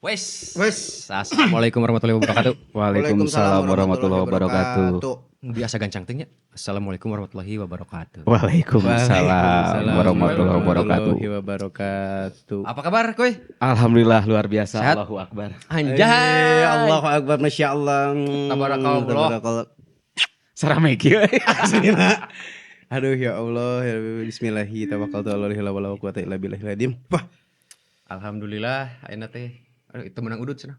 Assalamualaikum warahmatullahi wabarakatuh. Waalaikumsalam warahmatullahi wabarakatuh. Biasa gancang tengnya. Assalamualaikum warahmatullahi wabarakatuh. Waalaikumsalam warahmatullahi wabarakatuh. Apa kabar, Koy? Alhamdulillah luar biasa. Sehat? Allahu Akbar. Anjay. Allahu Akbar, Masya Allah. Tabarakallah. Sarameki. Aduh ya Allah, ya bismillahi tawakkaltu ala la ilaha quwwata illa billahil azim. Wah, Alhamdulillah, ayeuna teh. Aduh, itu menang udut cenah.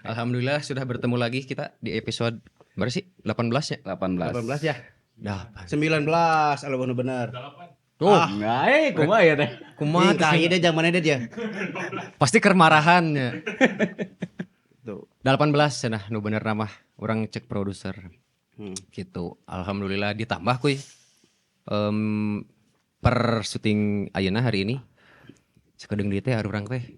Alhamdulillah sudah bertemu lagi kita di episode berapa sih? 18 ya? 18. 18 ya? 8. 19, Allah benar. Tuh, Kumaha ya teh? kumaha Tah ieu jang mana deh ya? pasti kermarahannya. Tuh. 18 cenah nu bener nama orang cek produser. Gitu. Alhamdulillah ditambah kuy. Per syuting ayeuna hari ini sakedeung dieu teh urang teh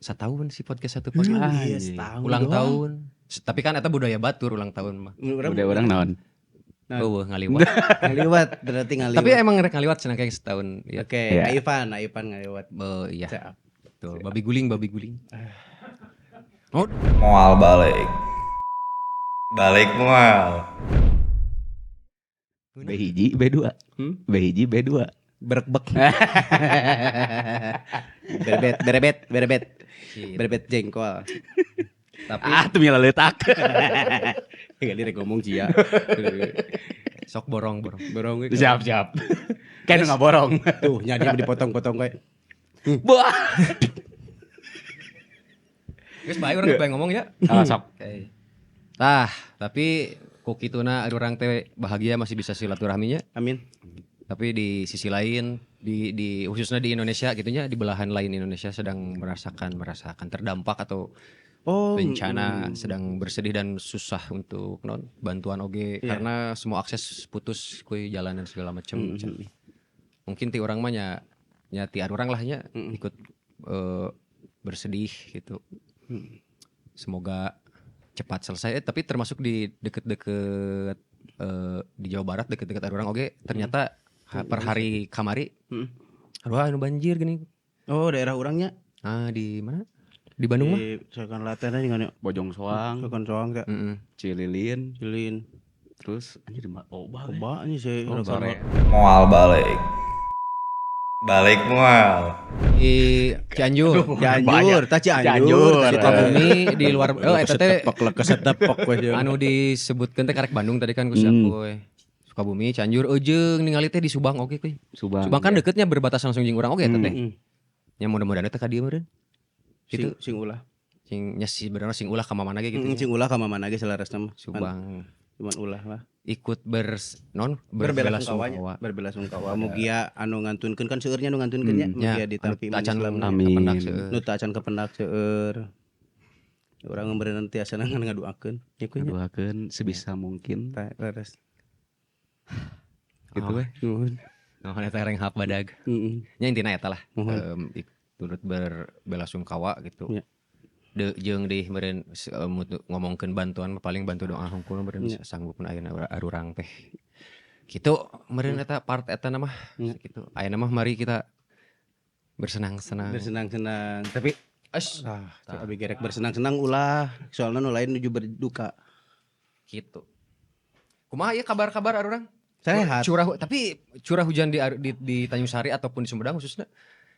satahun si podcast satu podcast. Iya, setahun Ulang doang. tahun. Tapi kan eta budaya Batur ulang tahun mah. Udah orang naon? Eueuh ngaliwat. Ngaliwat, berarti ngaliwat. Tapi emang rek ngaliwat cenah kayak setahun ya. Oke, Ya. Aifan ngaliwat. Iya. Siap. Betul. Babi guling. Oh, Mual balik. Balik mual. B1, B2. B1, B2. Berbek. Berebet jengkol. tapi Tuh mila letak. Enggak direk ngomong cia. sok borong. Borong we. Siap. Kan enggak borong. Tuh, nyadi dipotong-potong kayak. Wah. Geus bae urang pengen ngomong ya. Sok. Oke. Tah, tapi ku kituna urang teh bahagia masih bisa silaturahminya. Amin. Tapi di sisi lain di khususnya di Indonesia gitunya di belahan lain Indonesia sedang merasakan terdampak atau bencana, sedang bersedih dan susah untuk bantuan oge karena semua akses putus kuy jalan dan segala macam. Mungkin ti urang mah nya ti urang lah nya ikut bersedih gitu. Semoga cepat selesai tapi termasuk di deket-deket di Jawa Barat deket-deket urang oge ternyata per hari kamari aduh anu banjir gini. Oh, daerah orangnya Di mana? Di Bandung mah? di Sakan Laten aja kan ya. Bojong Soang, Sakan Soang teh. Cililin, Cilin. terus anjir Oba. Coba nih sih. Sore. Mual balik. Balik mual. Di Cianjur. Cianjur, tah Cianjur. Cianjur. Sukabumi di luar eta teh Kesetepok we. anu disebutkeun teh karek Bandung tadi kan ku sapoe. Sukabumi, Cianjur, jeung ningali teh di Subang oge kuy. Subang. Subang kan deketnya berbatasan langsung jeung urang oge eta teh. Heeh. Nya mudah-mudahan teh ka dieu meureun. Gitu. Sing ulah. Sing nya sebenarnya sing ulah ka mamana ge gitu. Sing ulah ka mamana ge salarasna mah. Subang Cuman ulah lah. ikut berbelasungkawa. Berbelasungkawa. Mugia anu ngantunkeun kan seueurnya nu ngantunkeun nya. Ya, Mugia ditampi tacan Islam. Amin. kependak seueur. Nu teu acan kependak seueur. Urang membeureun teh asana ngaduakeun. Ya kuy nya. Doakeun sebisa mungkin. Tah leres. Gitu weh. Nuhun. Nah, eta reng hak badag. Heeh. Nya intina eta lah. Mohon. Turut berbelasungkawa gitu. Ya. Jeung di meureun ngomongkeun bantuan paling bantu doa hungkul meureun sanggupna ayeuna arurang teh. Kitu meureun eta part eta mah kitu. Ayeuna mah mari kita bersenang-senang. Bersenang-senang. Tapi abi gerek bersenang-senang ulah. Soalnya nu lain nuju berduka. Gitu. Kumaha ieu kabar-kabar arurang? Sehat. Curah hujan di Tanjung Sari ataupun di Sumedang khususnya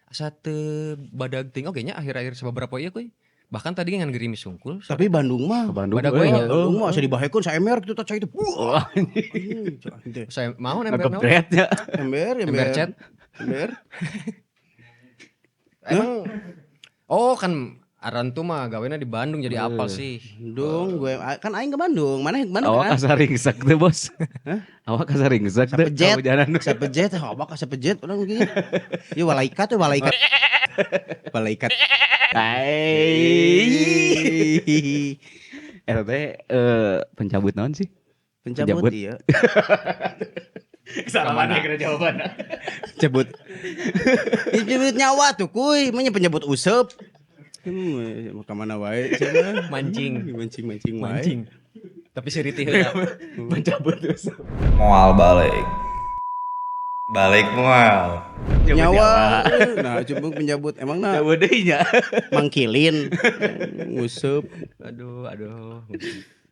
asa teu badag ting oge nya akhir-akhir sababaraha ieu kuy. Bahkan tadi ngan gerimis sungkul. Tapi Bandung mah. Bandung. Badak we nya. Bandung mah asa dibahekeun sa emer kitu tah cai teh. Saya mau ember naon? Gebret ya. Ember chat. Ember. Emang kan Arantu mah gawena di Bandung jadi apal sih. Bandung, gue kan aing ke Bandung. Mana yang ke Bandung Awak kan? kasaringsek teh bos. Awak kasaringsek teh. Sapejet. Kahujanan. Sapejet, apa ka sapejet orang gitu. Ieu walaikat tuh walaikat. Walaikat. Eta teh pencabut naon sih? Pencabut iya. Salah mana kira jawaban. Cabut. Pencabut nyawa tuh kuy, manya penyebut usep. Ke mana wae cenah. Mancing. Mancing wae. Tapi seueuti heula. Pencabut usap. Mual balik. Balik mual. Nyawa. Nah, coba penyabut emang nah Coba deui nya. mangkilin. Nguseup Aduh.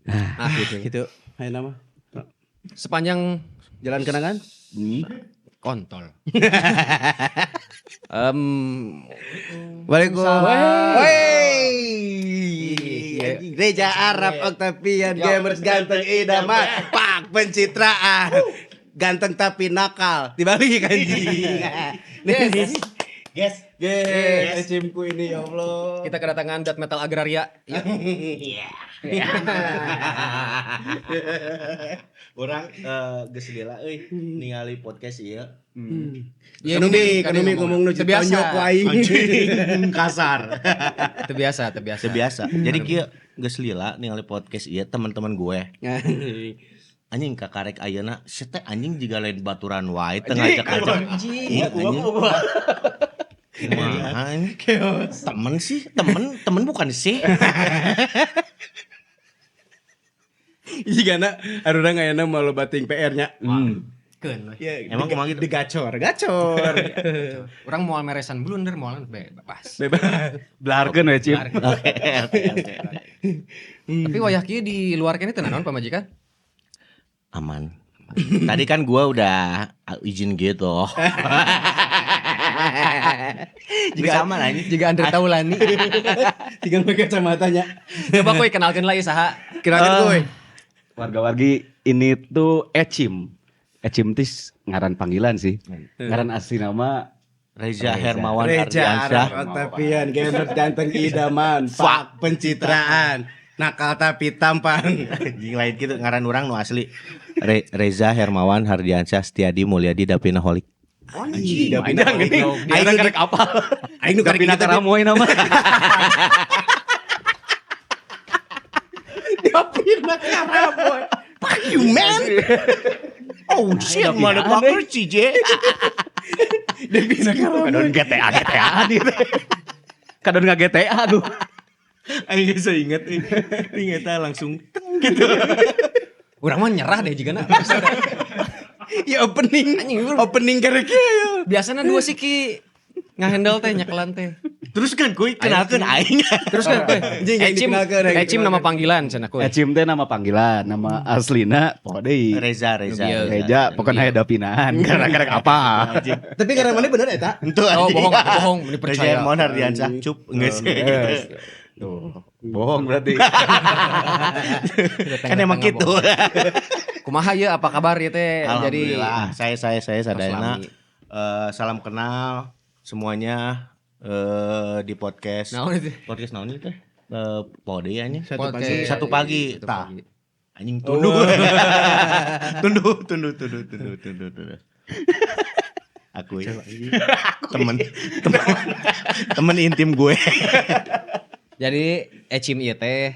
nah gitu. Ayo nama. Sepanjang Jalan kenangan? kontol. Waalaikumsalam. Reza Arab Octavian gamers ganteng idaman pak pencitraan ganteng tapi nakal dibalik anjing. Guys, cimku ini ya Allah. Kita kedatangan death metal agraria. Ya. Orang geus lila euy ningali podcast ieu. Ya, Kanumi ngomong nu Terbiasa. tonyok ku aing. Kasar. Terbiasa. Biasa. Jadi kieu geus lila ningali podcast ieu teman-teman gue. Anjing kakarek ayeuna teh anjing jiga lain baturan wae teu ngajak-ajak. Anjing. Temen sih, temen bukan sih. Jigana arurang ayeuna mau bating PR-nya. Keun. Ya, Emang kumaha gitu? Gacor. Orang mau meresan blunder mau bebas. Belarkeun we Cip. Oke. Tapi wayah kieu di luar kene teu naon pamajikan? Aman. Tadi kan gua udah izin gitu. Juga aman aja. Jika Andre Taulani. Tinggal pakai kacamatanya. Coba koy kenalkeun lah ieu saha. Kenalkan gue. Warga-wargi ini tuh Ecim. Ecim tis ngaran panggilan sih. Ngaran asli nama Reza Hermawan Reza Ardiansyah. Octavian, gamer ganteng idaman, pak pencitraan, nakal tapi tampan. Jing lain gitu ngaran orang nu asli. Reza Hermawan Hardiansyah Setiadi Mulyadi Dapina Holik. Anjing, panjang gini. Aing Aing karek apal. Aing nu karek Dapina Karamoy nama. Dapina Karamoy. Fuck you man. Oh shit motherfucker CJ. Dapina Karamoy. Kadon GTA gitu. Kadon nggak GTA aduh. Aing geus inget eta langsung teng gitu. Urang mah nyerah deh jigana. Ya opening karek ya. Biasana dua siki ngahandle teh nyakelan teh. Terus kan kuy kenalkeun aing. Terus kan koy Anjing, dikenalkeun, Ecim nama panggilan cenah koy. Ecim teh nama panggilan, nama aslina poho deui. Reza. Reja pokoknya aya dapinaan karena karek apa. Tapi karena mana bener eta? Entu Oh bohong ini Reza percaya. Hermawan Hardiansyah cup geus. Tuh, bohong berarti. Kan emang gitu. Kumaha ieu apa kabar ieu teh? Jadi Alhamdulillah, saya sadayana Maslami. salam kenal semuanya di podcast. naon itu? Podcast naon itu teh? Pode ya nya. Podcast. Satu pagi. Satu Tah. pagi. Anjing tunduh. Tunduh. Aku ya. Temen intim gue. Jadi Ecim ieu teh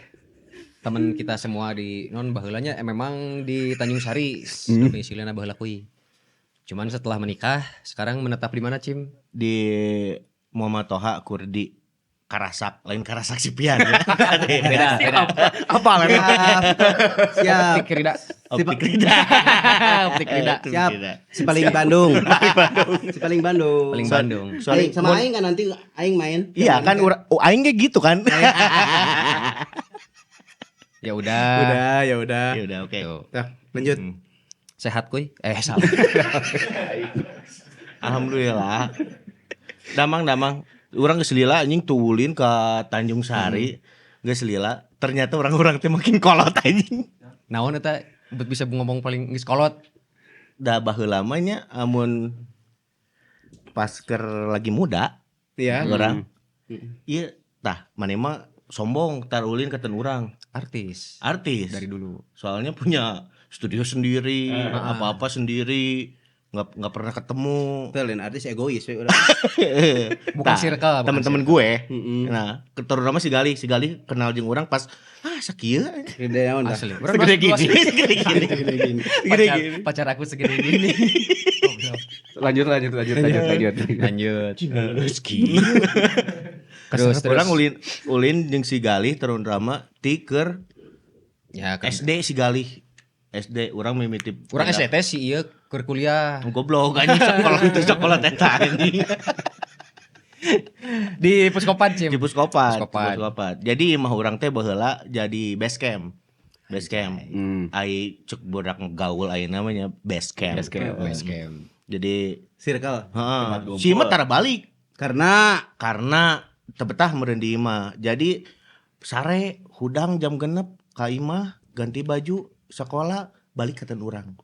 teman kita semua di non baheulanya memang di Tanjung Sari. Domisilinya baheula kuy. Cuman setelah menikah sekarang menetap di mana Cim? Di Muhammad Toha Kurdi Karasak, lain Karasak Sipian ya. Beda. Apa lah? Siap. Optik Rida. Optik Rida. Optik Rida. Siap. Si paling Bandung. Si paling Bandung. Paling Bandung. Sorry, sama aing kan nanti aing main. Iya kan aing kayak gitu kan. Ya udah. Ya udah oke. Nah, lanjut. Sehat kuy. Salah. Alhamdulillah. Damang. Orang geus lila anjing tuulin ke Tanjung Sari. Geus lila. Ternyata orang-orang teh makin kolot anjing. Naon eta bisa ngomong paling geus kolot. Da baheula mah nya amun pas keur lagi muda. Iya. Orang. Iya, tah maneh mah sombong tar ulin katen urang. Artis Artis dari dulu. Soalnya punya studio sendiri, apa-apa sendiri. Nggak pernah ketemu. Lain artis egois we urang. Bukan circle, bukan teman-teman gue. Nah, terutama si Gali kenal jeung urang pas sakieu. Gede naon dah. Asli. Segede gini. Pacar aku segede gini. Lanjut. Lanjut. Terus urang ulin jeung si Gali terutama ti keur Ya kan. SD si Gali. SD urang mimiti Urang SDT sih ieu Keur kuliah Goblok anjing sekolah itu sekolah teta anjing. di Puskopan, Cim. Di Puskopan. Puskopan. Jadi imah urang teh baheula jadi base camp. Base camp. Ai cek budak gaul ai namanya base camp. Base camp. Base camp. Jadi Circle. heeh. Si imah tara balik Karena karena tebetah meureun di imah. Jadi sare hudang jam 6 ka imah ganti baju sekolah balik ke urang.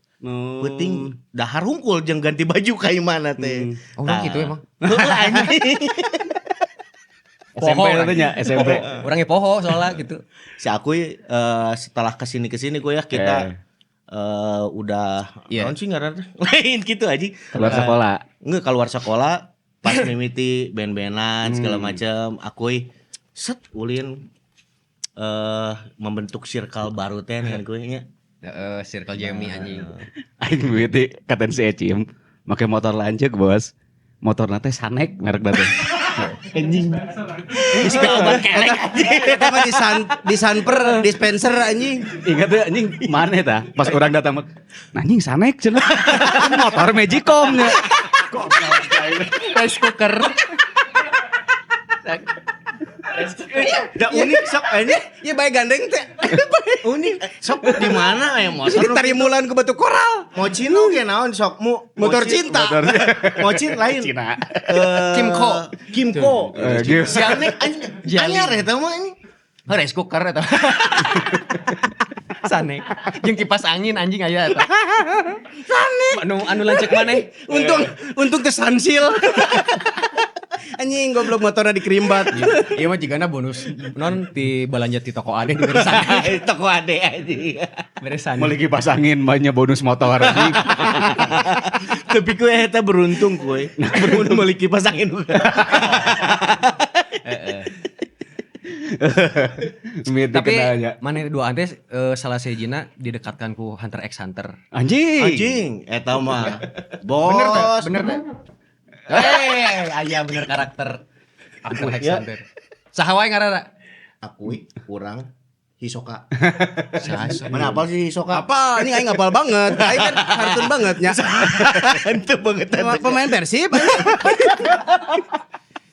Penting dahar hungkul jeung ganti baju ka imana teh. Oh, orang gitu emang. Heuh anjing. SMP katanya SMP. Orangnya poho soalnya gitu. Si Akuy setelah kesini gue ya kita udah Iya. naon sih ngaranna? Lain gitu aja. Keluar sekolah. Nggak keluar sekolah pas mimiti band-bandan segala macam. Akuy set ulin membentuk circle baru teh kan gue nya. Circle Jamie anjing. Aing mimiti katen si Ecim make motor lanceuk, Bos. Motorna teh Sanek merek teh. Anjing. Geus ka obat kelek anjing. eta mah di Sanper dispenser anjing. Ingat tuh anjing mana tah? Pas orang datang mah, anjing Sanek cenah. Motor Magicom nya. Rice cooker. Da unik sok anjing. Ya bae gandeng teh. Unik sok di mana aya motor nu Tari mulan ke batu koral. Mocin lu ge naon sok mu Motor cinta. Mocin lain. Cina. Kimco. Gitu. Si aneh anyar eta mah ini. Rice cooker eta. Sanek. Jeung kipas angin anjing aya eta. Sanek. Anu lanceuk maneh. Untung teh sansil. Anjing goblok motorna dikerimbat. Iya mah jigana bonus non ti balanja ti toko ade di beresan. Toko ade anjing. Beresan. Mau lagi pasangin banyak bonus motor anjing. Tapi kue eta beruntung kue. Mun meuli kipas angin. Tapi mana dua antes salah sejina didekatkan ku Hunter x Hunter. Anjing, eta mah. Bos. Bener teh? Aya bener karakter Hunter x Ya. Hunter. Saha wae ngaranna? Akuy kurang Hisoka. Saha? Mana apal sih Hisoka? Apa? Ini aing ngapal banget. Aing kan kartun banget nya. Ente banget. Pemain Persib.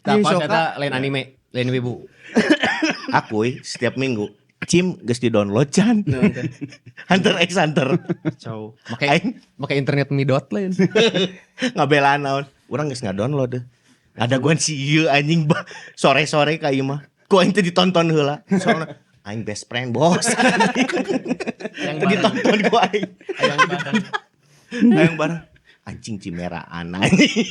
Tapi Hisoka. eta lain anime, lain wibu. Akuy setiap minggu Cim geus di-download can. Hunter x Hunter. Cow. Make internet midot lain. Ngabelaan naon. Urang geus ngadownload deh. Ada gua si ieu anjing sore-sore ka ieu mah. Ku aing teh ditonton heula. Soalna aing best friend bos. Yang ditonton ku aing. Ayang bareng. Anjing cimeraan anjing.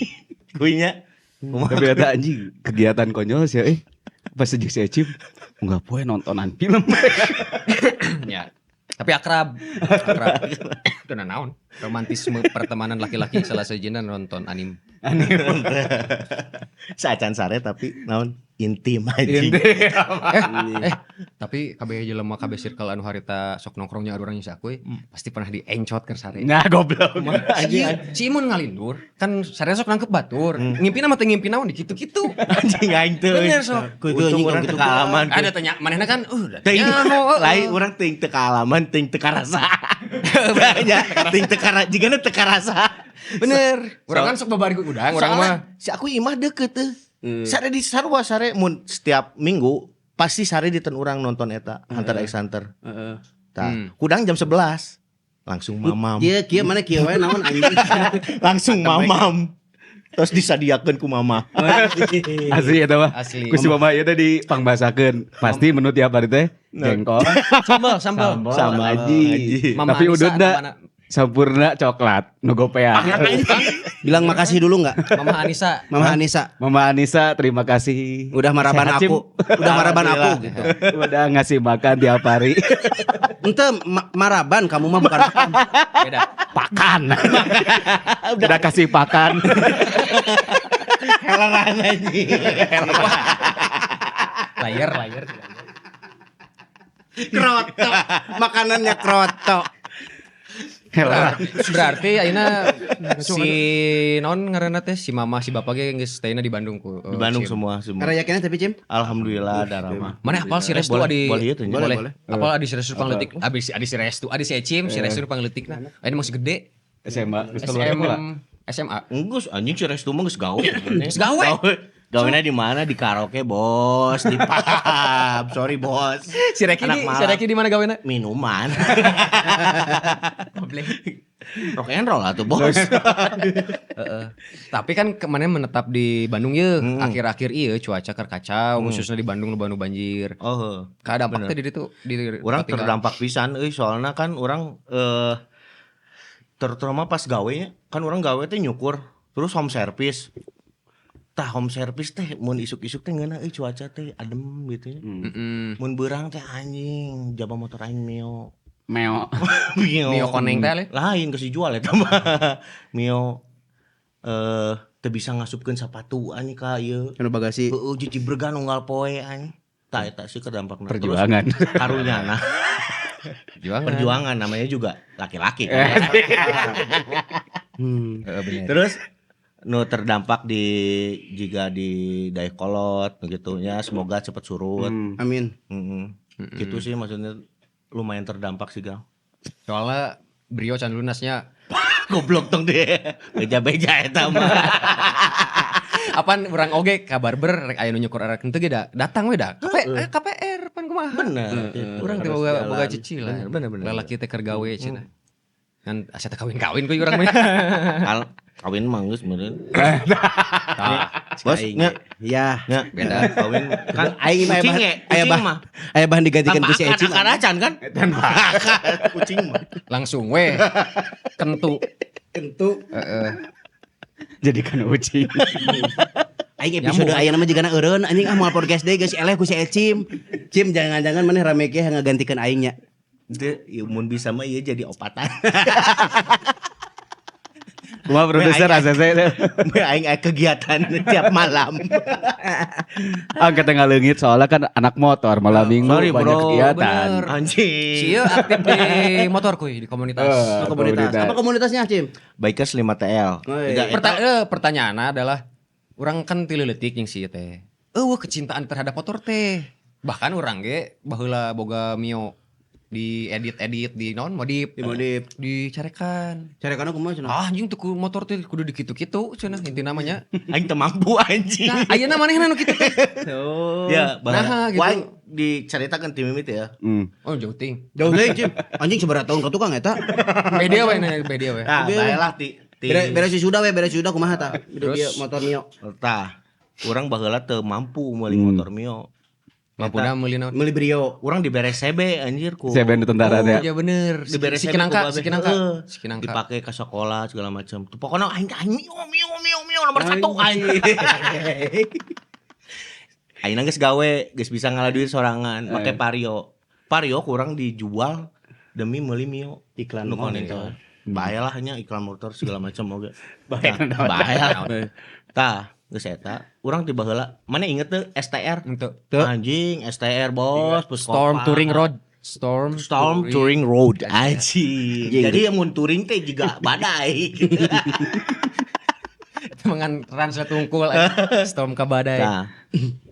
Kuinya. Tapi ada anjing kegiatan konyol sih pas sejak si Ecim enggak poe nontonan film. Ya. Tapi akrab. Itu naon? Romantisme pertemanan laki-laki salah sejina nonton anime. Saacan sare tapi naon intim anjing. Tapi kabeh jelema kabeh circle anu harita sok nongkrongnya adu orangnya sakuy pasti pernah diencot keur sare. Nah goblok. Si Imun ngalindur kan sare sok nangkep batur. Ngimpina mah teu ngimpi naon di kitu-kitu. Anjing aing teu. Bener sok. Untung urang teu kaalaman. Ada tanya manehna kan Teuing lain urang teuing teu kaalaman, teuing teu karasa. Teuing teu karasa, jigana teu karasa. Bener. Urang kan sok babari ku udang urang mah. Si aku imah deket teh. Sare di sarua sare mun setiap minggu pasti sare di ten urang nonton eta Hunter x Hunter. Tah, kudang jam 11 langsung mamam. Ieu kieu mana kieu wae naon anjing. Langsung mamam. Terus disadiakeun ku mama. Asli eta mah. Asli. Ku si mama ieu teh dipangbasakeun. Pasti menu tiap hari teh jengkol Sambal. sama aji. Mama Tapi Anissa udutna namana. sampurna coklat nu gopean. Bilang makasih dulu enggak? Mama Anissa. Mama Anissa. Mama Anissa terima kasih. Udah maraban Sehat, Cim. aku. Udah maraban aku gitu. Udah ngasih makan tiap hari. Ente maraban kamu mah bukan makan. Beda. Pakan. Udah kasih pakan. Helaran anjing. Layar. Kroto. Makanannya kroto. Berarti ayeuna si non ngaranna teh si mama si bapak ge geus stayna di Bandung ku. Di Bandung semua. Karena yakinnya tapi Cim. Alhamdulillah ada ramah. Mana apal si Restu Boleh, adi? boleh, iya tuh, Boleh. boleh. Apal adi si Restu pangleutik? Adi si Restu, adi si Ecim, si Restu pangleutikna. Ayeuna masih gede. SMA, geus keluar sekolah. SMA. Enggus anjing si Restu mah geus gawe. Geus gawe? Gawena di mana? Di karaoke, Bos. Di pub. Sorry, Bos. Si Reki di mana gawena? Minuman. Rock and roll lah tuh, Bos. Tapi kan kemana menetap di Bandung ya akhir-akhir iya cuaca keur kacau khususnya di Bandung nu banjir. Oh, Ka dampaknya di ditu di orang tinggal. terdampak pisan soalnya kan orang terutama pas gawe nya kan orang gawe teh nyukur terus home service home service teh mun isuk-isuk teh ngeuna cuaca teh adem gitu ya mun beurang teh anjing jaba motor aing mio Mio koneng teh lain geus dijual eta mah mio teu bisa ngasupkeun sapatu anjing ka ieu Anu bagasi. heueuh jiji bregan unggal poe anjing tah eta sih kedampakna Perjuangan. karunyana perjuangan namanya juga laki-laki kan? bener. Terus nu terdampak jika di Dayakolot begitu ya semoga cepat surut. Amin. Gitu sih maksudnya lumayan terdampak sih Gal. Soalnya Brio can lunasnya Goblok tong deh. Beja-beja eta mah. apaan urang oge ka barber rek aya nu nyukur arek henteu ge da datang we da KPR pan kumaha. Bener. Urang teh boga cicilan. Bener. Lalaki teh keur gawe cenah. Kan asa teh kawin-kawin ku urang mah. Kawin mah geus meureun. Bos, nya. Ya. Ya, Beda. kawin Kan aing mah kucing aya bahan. Aya bahan digantikan ku si Eci. Acan kan? Kucing mah. Langsung we. Kentu. Kentu. Jadikan ucing. Aing episode aya nama jigana eureun anjing moal podcast deui geus eleh ku si Ecim. Cim jangan-jangan maneh rame ge ngagantikan aing nya. Itu mun bisa mah ieu jadi opatan. Kumaha produser asa saya. Aing aya kegiatan tiap malam. Angkat tengah leungit soalnya kan anak motor malam minggu Sorry, banyak bro. kegiatan. Bener. Anjing. Si ieu aktif di motor kuy di komunitas. Komunitas. Apa komunitasnya, Cim? Bikers 5TL. Pertanyaanna adalah urang kan ti leuletik jeung si ieu teh. Eueuh kecintaan terhadap motor teh. Bahkan urang ge baheula boga Mio di edit di naon modif dicarekan. Carekanna kumaha cenah? Ah anjing tuku motor teh kudu dikitu-kitu cenah inti namanya. Aing teu mampu anjing. Nah, ayeuna manehna nu kitu teh. Ya, Nah, gitu. Aing dicaritakeun ti mimiti ya. Oh jauh ting. Jauh deui, Cim. Anjing sabaraha tahun ka tukang eta? Beda we nanya beda we. Nah, baelah ti Beres sudah kumaha tah? Terus? Dia motor Mio. tah. Urang baheula teu mampu meuli motor Mio. Mampuna meuli naon? Meuli Brio. Urang dibere CB anjir ku. Saya band tentara Oh teh. iya bener. Dibere Si CB Kinangka, ku si babe. Kinangka. Heeh. Si Kinangka. Dipake ke sekolah segala macam. Pokoknya aing Mio nomor 1 aing. Ayeuna geus gawe, geus bisa ngaladuin sorangan, make Vario. Vario kurang dijual demi meuli Mio iklan nu konektor. Baelah nya iklan motor segala macam oge. Bae. Tah, geus eta, urang tiba heula. Mana inget teu STR? Untuk Anjing, STR bos, Storm Touring Road. Storm Touring Road anjing. Jadi yang mun touring teh juga badai. Mangan translate tungkul Storm ka badai. Nah,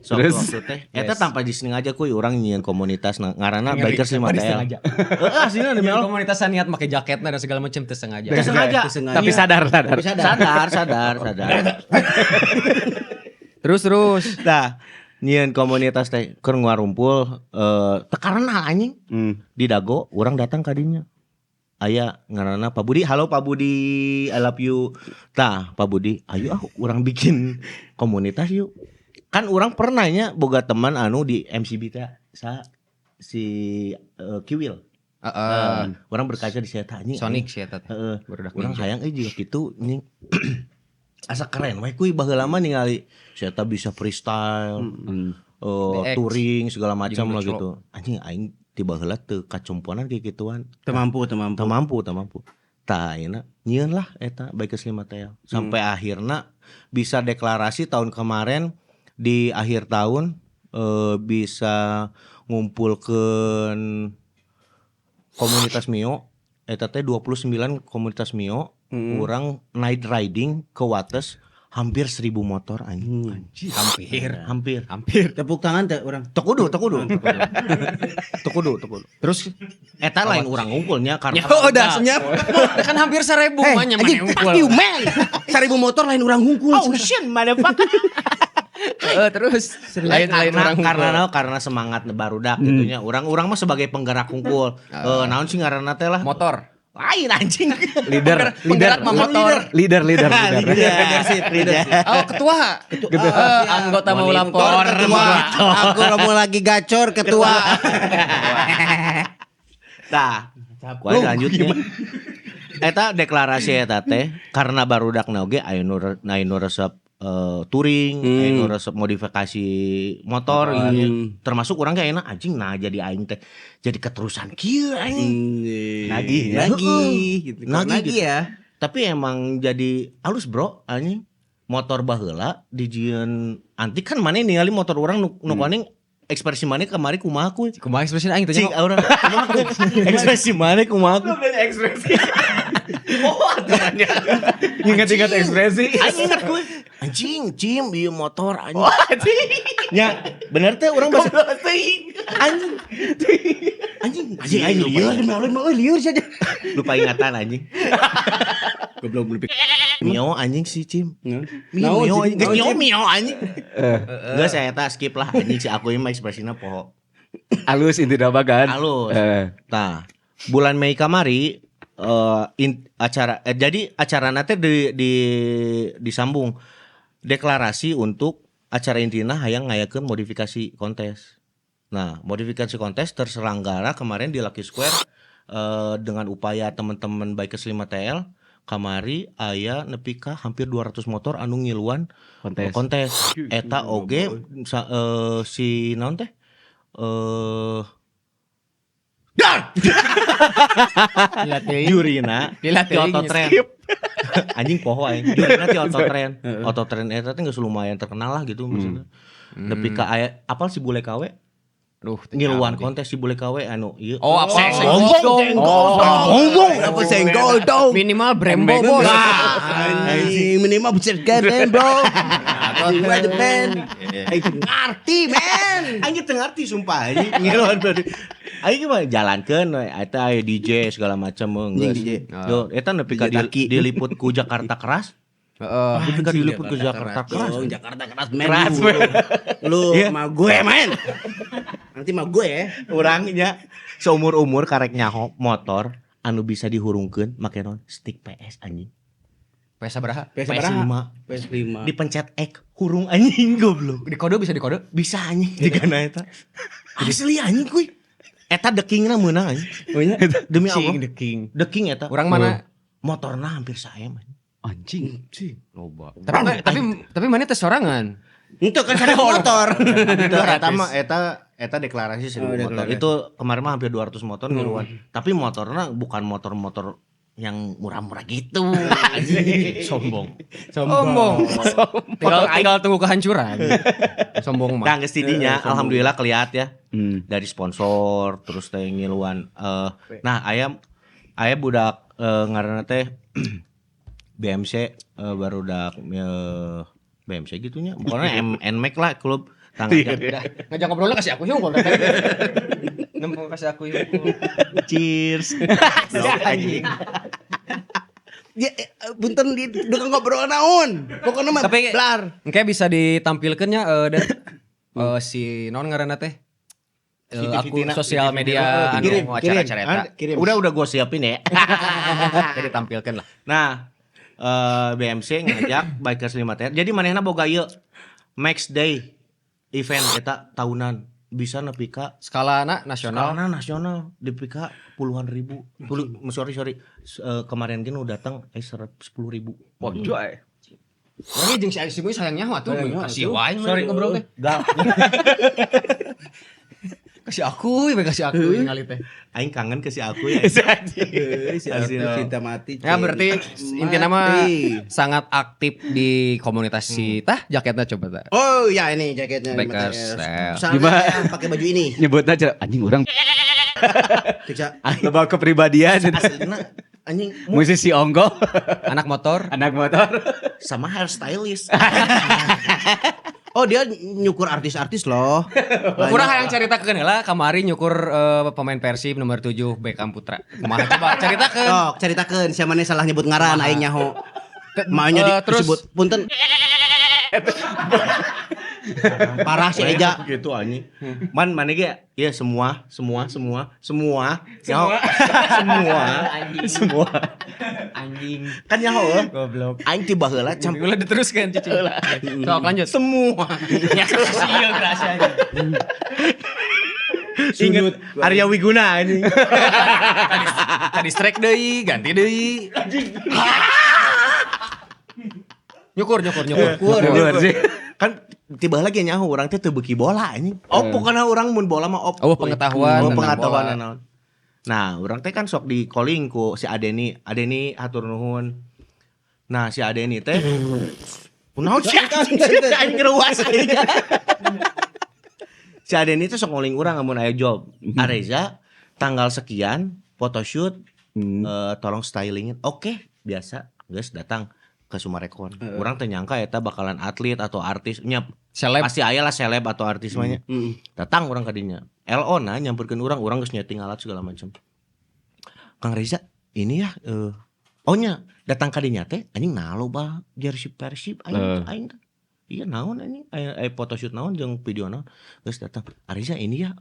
Terus? waktu teh eta tanpa dising aja kuy urang nyieun komunitas ngaranna Ngeri, Bikers tanpa 5TL. disengaja. Heeh, aslinya demi Allah. Komunitas niat make jaketna dan segala macam teu sengaja. Teu sengaja. Tapi sadar. Sadar. Terus. Nah, nyieun komunitas teh keur ngarumpul teu karena anjing. Di Dago urang datang ka dinya. Aya ngaranna Pak Budi. Halo Pak Budi, I love you. Tah, Pak Budi, ayo urang bikin komunitas yuk. Kan urang pernahnya boga teman anu di MCB teh si Kiwil. Urang berkaca di saya anjing. Sonic sih eta teh. Heeh. Barudak Urang ninja. hayang juga gitu anjing. Asa keren we kuy baheula mah ningali saya bisa freestyle. DX. Touring segala macam Jeung lah ngeclo. gitu. Anjing aing tiba heula teu kacomponan kayak gituan. Teu mampu. Teu mampu. Tah ayeuna nyieun lah eta Bikers 5TL. Sampai akhirna bisa deklarasi tahun kemarin di akhir tahun bisa ngumpulkeun komunitas Mio eta teh 29 komunitas Mio. Urang night riding ke Wates hampir 1.000 motor anjing. Hampir. Tepuk tangan teh orang. Tek kudu. Terus eta lain urang ngumpulnya karena udah senyap. Kan hampir 1.000 mah Anjing, nyaman fuck you man. 1.000 motor lain orang hungkul. oh shit motherfucker. Terus lain orang karena semangat barudak gitunya. Urang mah sebagai penggerak hungkul. Naon sih ngaranna teh lah? motor. Lain anjing. Penggerak mah motor. Leader. Leadership. Oh, ketua. Anggota mau lapor. Aku mau lagi gacor ketua. Tah, kumaha lanjutnya. Eta deklarasi eta teh karena barudak oge aya nu resep touring, aya nu resep modifikasi motor gitu. Termasuk urang ge ayeuna anjing nah jadi aing teh jadi keterusan kieu anjing. Lagi gitu. Nagih ya. Tapi emang jadi halus bro anjing. Motor baheula dijieun antik kan maneh ningali motor urang nu kuning ekspresi maneh kamari kumaha ku. Kumaha ekspresi aing teh Cing orang ekspresi maneh kumaha ku. ekspresi. Oh aturannya. Ingat-ingat ekspresi. Anjing ingat gue. Anjing, Cim, ieu motor anjing. Ya, bener teh urang bahasa anjing. Anjing liur saja. lupa ingatan anjing. Goblok beli. Mio anjing sih, Cim. Naon, Mio Cim? anjing. Naon, Cim? Mio anjing. Enggak saya tak skip lah anjing si aku mah ekspresinya poho. Halus inti nama kan. Halus. Nah, bulan Mei kamari jadi acara nanti disambung deklarasi untuk acara intina hayang ngayakeun modifikasi kontes. Nah, modifikasi kontes terselenggara kemarin di Lucky Square dengan upaya teman-teman Bikers 5TL kamari aya nepi ka hampir 200 motor anu ngiluan kontes. Eta oge si naon teh? Jurina ti Autotren. Anjing poho aing. Jurina ti Autotren. Autotren eta teh geus lumayan terkenal lah gitu maksudnya. Nepi ka aya apal si bule kawe? Ngiluan kontes si bule kawe anu ieu. Oh, apa Bongbong. Apa senggol dong? Minimal Brembo bos. Anjing minimal buset kan bro. Aku the band. Ngerti man. Anjing teu ngarti sumpah anjing. Ngiluan aing mah jalankeun we eta aya DJ segala macam geus. Yo eta nepi ka diliput ku Jakarta Keras. Heeh. Nepi ka diliput ku Jakarta Keras. Oh, Jakarta keras man. Lu sama gue man. Nanti mah gue ya. Urangnya seumur-umur karek nyaho motor anu bisa dihurungkeun make naon stick PS anjing. PS sabaraha? PS5. PS5. Dipencet X hurung anjing goblok. Dikode bisa dikode? Bisa anjing digana eta. Asli anjing kuy. Eta The King-na meunang anjing. Oh nya? Demi Allah. The King. The King eta. Urang mana? Motorna hampir saem anjing. Anjing. Loba. Tapi mana teh sorangan? Itu kan ada motor. Eta mah eta deklarasi 1.000 motor. Itu kemarin mah hampir 200 motor ngiluan. Tapi motorna bukan motor-motor yang murah-murah gitu. Sombong. Tinggal tunggu kehancuran. Sombong mah. Nah, geus tidinya alhamdulillah kelihat ya. Dari sponsor terus teh ngiluan. Nah, aya budak ngaranna teh BMC barudak BMC gitunya. Pokoknya NMAX lah klub ngajak ngobrolnya kasih aku yuk. Nempel kasih aku yuk. Cheers. Anjing. Ya punten di tukang ngobrol naon. Pokoknya mah Tapi blar. engke bisa ditampilkeunnya si naon ngaranna teh? Akun sosial media anu acara-acara eta. Udah gua siapin ya. Jadi tampilkan lah. Nah, BMC ngajak Bikers 5TR. Jadi manehna boga ieu Max Day event eta tahunan bisa nepi ka Skalana nasional. nepi ka puluhan ribu. Sorry. Kemarin kan udah datang 10.000. Wah, joy. Orangnya jeung si Aisy sayangnya atuh kasih wae sorry ngobrol teh. Kasih aku ningali teh. Aing kangen ke si aku ya. Si cinta mati. Ya berarti intinya mah sangat aktif di komunitas si tah jaketnya coba tah. Oh ya ini jaketnya Bikers. Gimana pakai baju ini? Nyebutnya aja anjing orang Tiksa. lebah kepribadian. Aslinya anjing Musisi onggo, Anak motor. anak motor. sama hairstylist. Oh dia nyukur artis-artis loh. Kurang yang ceritakeun heula kamari nyukur pemain Persib nomor 7 Beckham Putra. Kumaha coba ceritakeun. Oh ceritakan siapa nih salah nyebut ngaran aing nyaho. Makanya terus- disebut punten. Parah si Eja. Gitu anjing. Mana ge? Ya semua. Nyaho. Semua. Anjing. Kan nyaho. Goblok. Aing tiba heula cam Ulah diteruskan Cici. Sok lanjut. semua. Ya sieu rasanya. Ingat Arya Wiguna anjing. Tadi strike deui, ganti deui. Nyukur. Kan tiba lagi nyaho urang teh teu beuki bola anjing. Opo kana urang mun bola mah opo. Oh, pengetahuan Oh, tentang pengetahuan bola. naon. Nah, urang teh kan sok di calling ku si Adeni hatur nuhun. Nah, si Adeni teh kunaon sih aing ngeuwas aing. Si Adeni teh sok ngoling urang amun aya job. Areza tanggal sekian photoshoot tolong stylingin. Oke, biasa. Geus datang ke Sumarekon. Urang teh nyangka eta bakalan atlet atau artis nya Seleb. pasti aya lah seleb atau artis mah nya. Datang urang ka dinya. LO na nyamperkeun urang geus nyeting alat segala macam. Kang Reza, ini ya oh nya datang ka dinya teh anjing nalo bah jersey Persib aing teh. Iya naon anjing aya photoshoot naon jeung video naon. Geus datang. Areza ini ya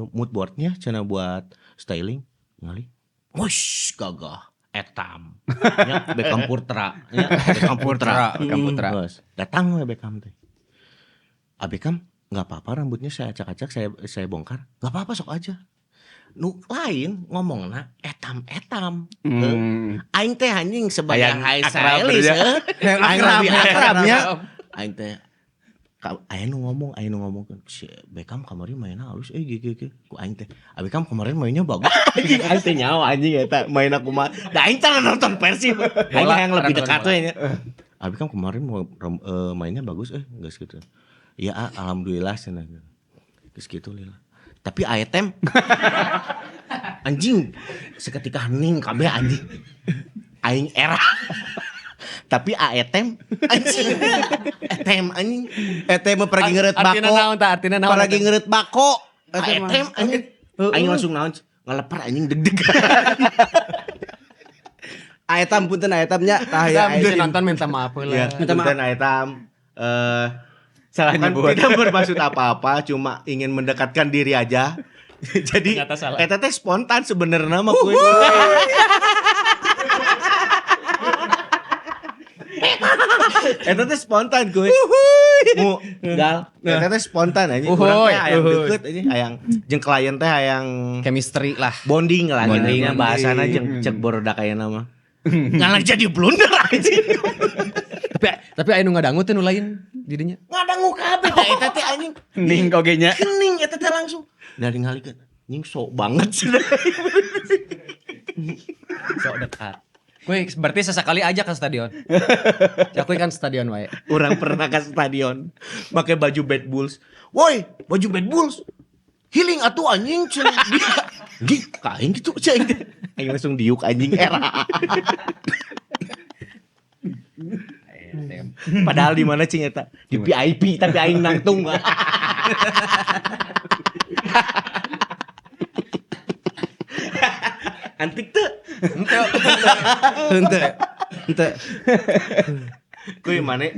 mood boardnya cenah buat styling. Ngali. Wush gagah etam. Nya Beckham Putra. Nya Beckham Putra. Geus. Datang we Beckham teh. Beckham nggak apa-apa rambutnya saya acak-acak saya bongkar. Nggak apa-apa sok aja. Nu lain ngomongna etam-etam. Aing teh anjing sebagai Hayang high akrab stylist. ya. Aing lebih akrabnya. Aing teh aya nu ngomong si Beckham kemarin mainnya halus gitu. Ku aing teh Beckham kemarin mainnya bagus. Aing teh nyawa anjing eta main aku mah. Da aing teh nonton Persib. Aing yang lebih dekat we nya. Beckham kemarin mainnya bagus geus gitu. Iya alhamdulillah cenah. Geus kitu lila. Tapi item anjing seketika hening kabeh anjing. Aing era. Tapi item anjing. Etem anjing. Mah pergi ngeureut Artina bako. naon tah? Artina naon? Pergi ngeureut bako. Etem anjing. Aing langsung naon ngalepar anjing deg-deg. Aetam punten aetamnya tah ya. Bisa nonton minta maaf Ya, lah. Minta maaf. punten Aetam Salah kan nyebut. tidak bermaksud apa-apa, cuma ingin mendekatkan diri aja. Jadi Ternyata salah. eta teh spontan sebenarnya mah kuy. Eta teh spontan kuy. Mu gal. Eta teh spontan aja. Urang teh hayang deukeut aja, hayang jeung klien teh hayang Chemistry lah. bonding lah Bonding. gitunya bahasana jeung cek borodak aya nama. Ngalah jadi blunder anjing. Tapi aya nu ngadangu teh nu lain dirinya. Ngadangu kabeh da eta teh anjing. Ning kogenya. Kening eta teh langsung. Dari ngalikeun. Anjing sok banget cenah. Sok dekat. Kuy berarti sesekali aja ke stadion. Ya kuy kan stadion wae. Orang pernah ke stadion pakai baju Bad Bulls. Woi, baju Bad Bulls. Healing atuh anjing cenah. Di kain gitu cing. Aing langsung diuk anjing era. Padahal di mana cing eta? Di VIP tapi aing nangtung. Antik tuh. Henteu. Kuy mana?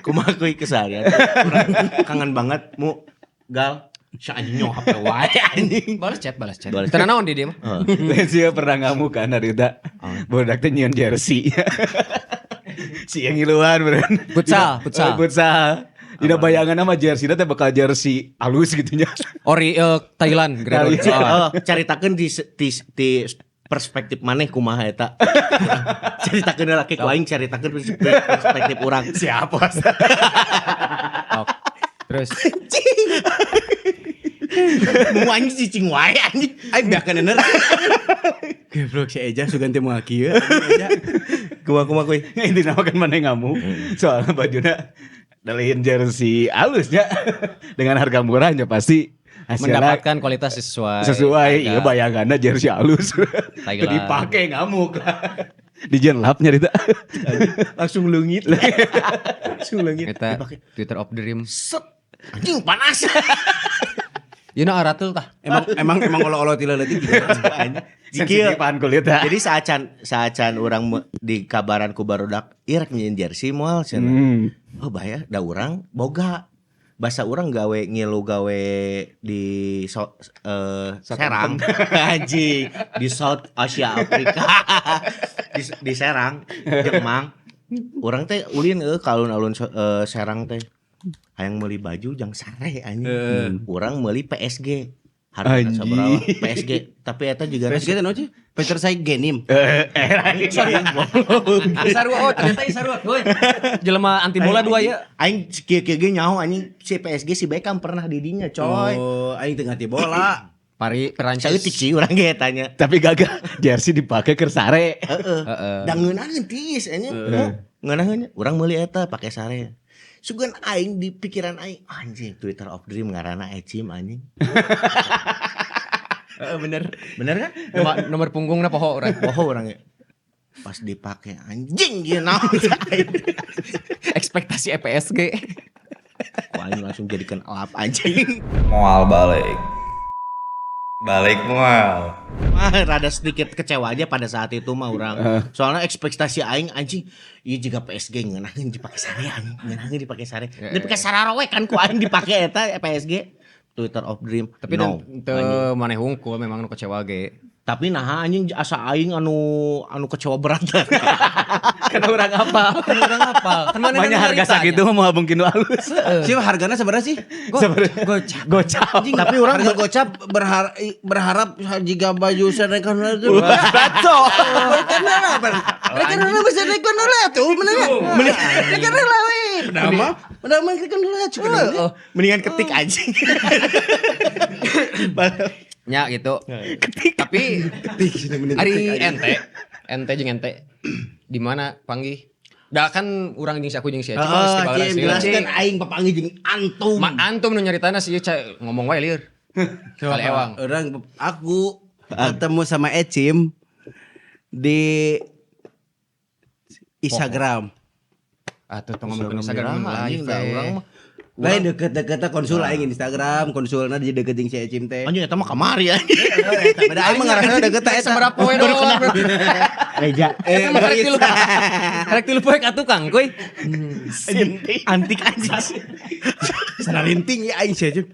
Kumaha kuy keseharian. Urang kangen banget mu gal. Si anjing nyokap teh wae anjing. Balas chat. Balas Teu naon di dia mah. Dia pernah ngamuk kan hari itu. Bodak teh nyeun jersey. Si yang ngiluan beren. Futsal. Dina bayangan sama jersey teh bakal jersey halus gitu nya. Ori Thailand Gradon. Caritakeun di perspektif maneh kumaha eta. Caritakeun laki ku aing caritakeun perspektif urang. Siapa? Terus Mu anjing cicing wae anjing. Aing beakeun ener. Goblok si Eja sugan teh moal kieu. Kumaha kuy. Intina mah kan mana ngamuk. Soalnya bajunya dalihin jersey halusnya dengan harga murahnya pasti hasilnya mendapatkan kualitas sesuai. sesuai. Iya harga. bayangannya jersey halus. Thailand. Dipakai ngamuk lah. Di jenlap nyarita. Langsung leungit. Langsung leungit. Eta Dipake. Twitter of the Dream. Set. Anjing panas. Yeuna aratul tah. Emang olo-olo ti leuletik gitu. Sensitipan kulit ya. Jadi saacan orang di kabaran ku barudak ieu rek nyeun jersey moal cenah. Oh bahaya da urang boga. Bahasa orang gawe ngilu gawe di Serang. Anjing, di South Asia Afrika. di Serang, Jemang. Urang teh ulin ka alun-alun Serang teh. Hayang meuli baju jang sare anjing. Urang meuli PSG. Hargana sabaraha PSG, tapi eta juga PSG teh naon sih? Peter Said Genim. Sarua ternyata ieu sarua euy. Jelema anti bola dua ya. Aing kieu-kieu ge nyaho anjing si PSG si Beckham pernah di dinya coy. Oh, aing teu ngerti bola. Pari Perancis. Saeutik sih urang ge tanya. Tapi gagah jersey dipake keur sare. Heeh. Da ngeunaheun tiis anjing. Ngeunaheun urang meuli eta pake sare. Sugan aing di pikiran aing anjing Twitter of Dream ngaranna Ecim anjing. Bener kan? Nomor punggungna poho urang. Poho urang ge. Pas dipake anjing ieu naon Ekspektasi PSG. Wah, ini langsung jadikan alap anjing. Mual balik. Balik mual. Rada sedikit kecewa aja pada saat itu mah orang. Soalnya ekspektasi aing anjing ieu juga PSG ngeunaheun dipake sare anjing. Ngeunaheun dipake sare. Dipake sararowe kan ku aing dipake eta PSG. Twitter of Dream. Tapi no. teu maneh hungkul memang nu kecewa ge. Tapi nah anjing asa aing anu kecewa berat. Karena urang hafal. Kan maneh Banyak harga sakitu mah moal bungkin nu alus. Sih hargana sabaraha sih? Gocap. Tapi orang Harga gocap berharap jika baju sarekan itu. Bato. Karena bisa rekon lah tuh bener. Karena lah we. Udah mah rekon lah cukup. mendingan ketik anjing. Nya gitu. Tapi hari ente jeung ente di mana panggih? Da kan urang jeung si aku jeung si Acim geus di Balas. Jelaskan aing papanggih jeung antum. Antum nu nyaritana si ngomong wae lieur. Kali ewang. Orang aku ketemu sama Ecim di Instagram. Atuh tong ngomongkeun Instagram live urang mah. Lain deket-deketnya konsul aing Instagram, konsulna di deket jeung si Ecim teh. Anjing eta mah kamari anjing. Beda aing mah ngarasana deket teh eta. Seberapa poe doang. Meja. Rek tilu poe ka tukang kuy. Antik anjing. Sanalinting ya aing si Ecim.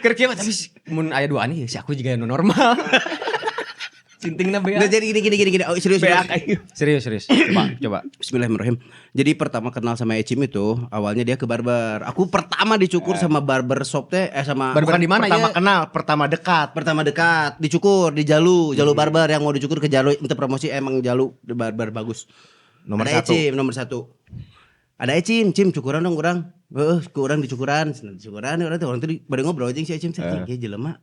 Keur kieu tapi mun aya duaan ieu si aku juga nu normal. Cintingna beak. Nah, jadi gini. Oh, serius. Serius. Coba. Bismillahirrahmanirrahim. Jadi pertama kenal sama Ecim itu awalnya dia ke barber. Aku pertama dicukur sama barber shop teh sama Barberan di mana Pertama ya? kenal, pertama dekat. dicukur di Jalu barber yang mau dicukur ke Jalu untuk promosi emang Jalu di barber bagus. Nomor Ada 1. Ecim nomor 1. Ada Ecim cukuran dong urang. Ku urang dicukuran orang tuh pada ngobrol aja si Ecim ya jelema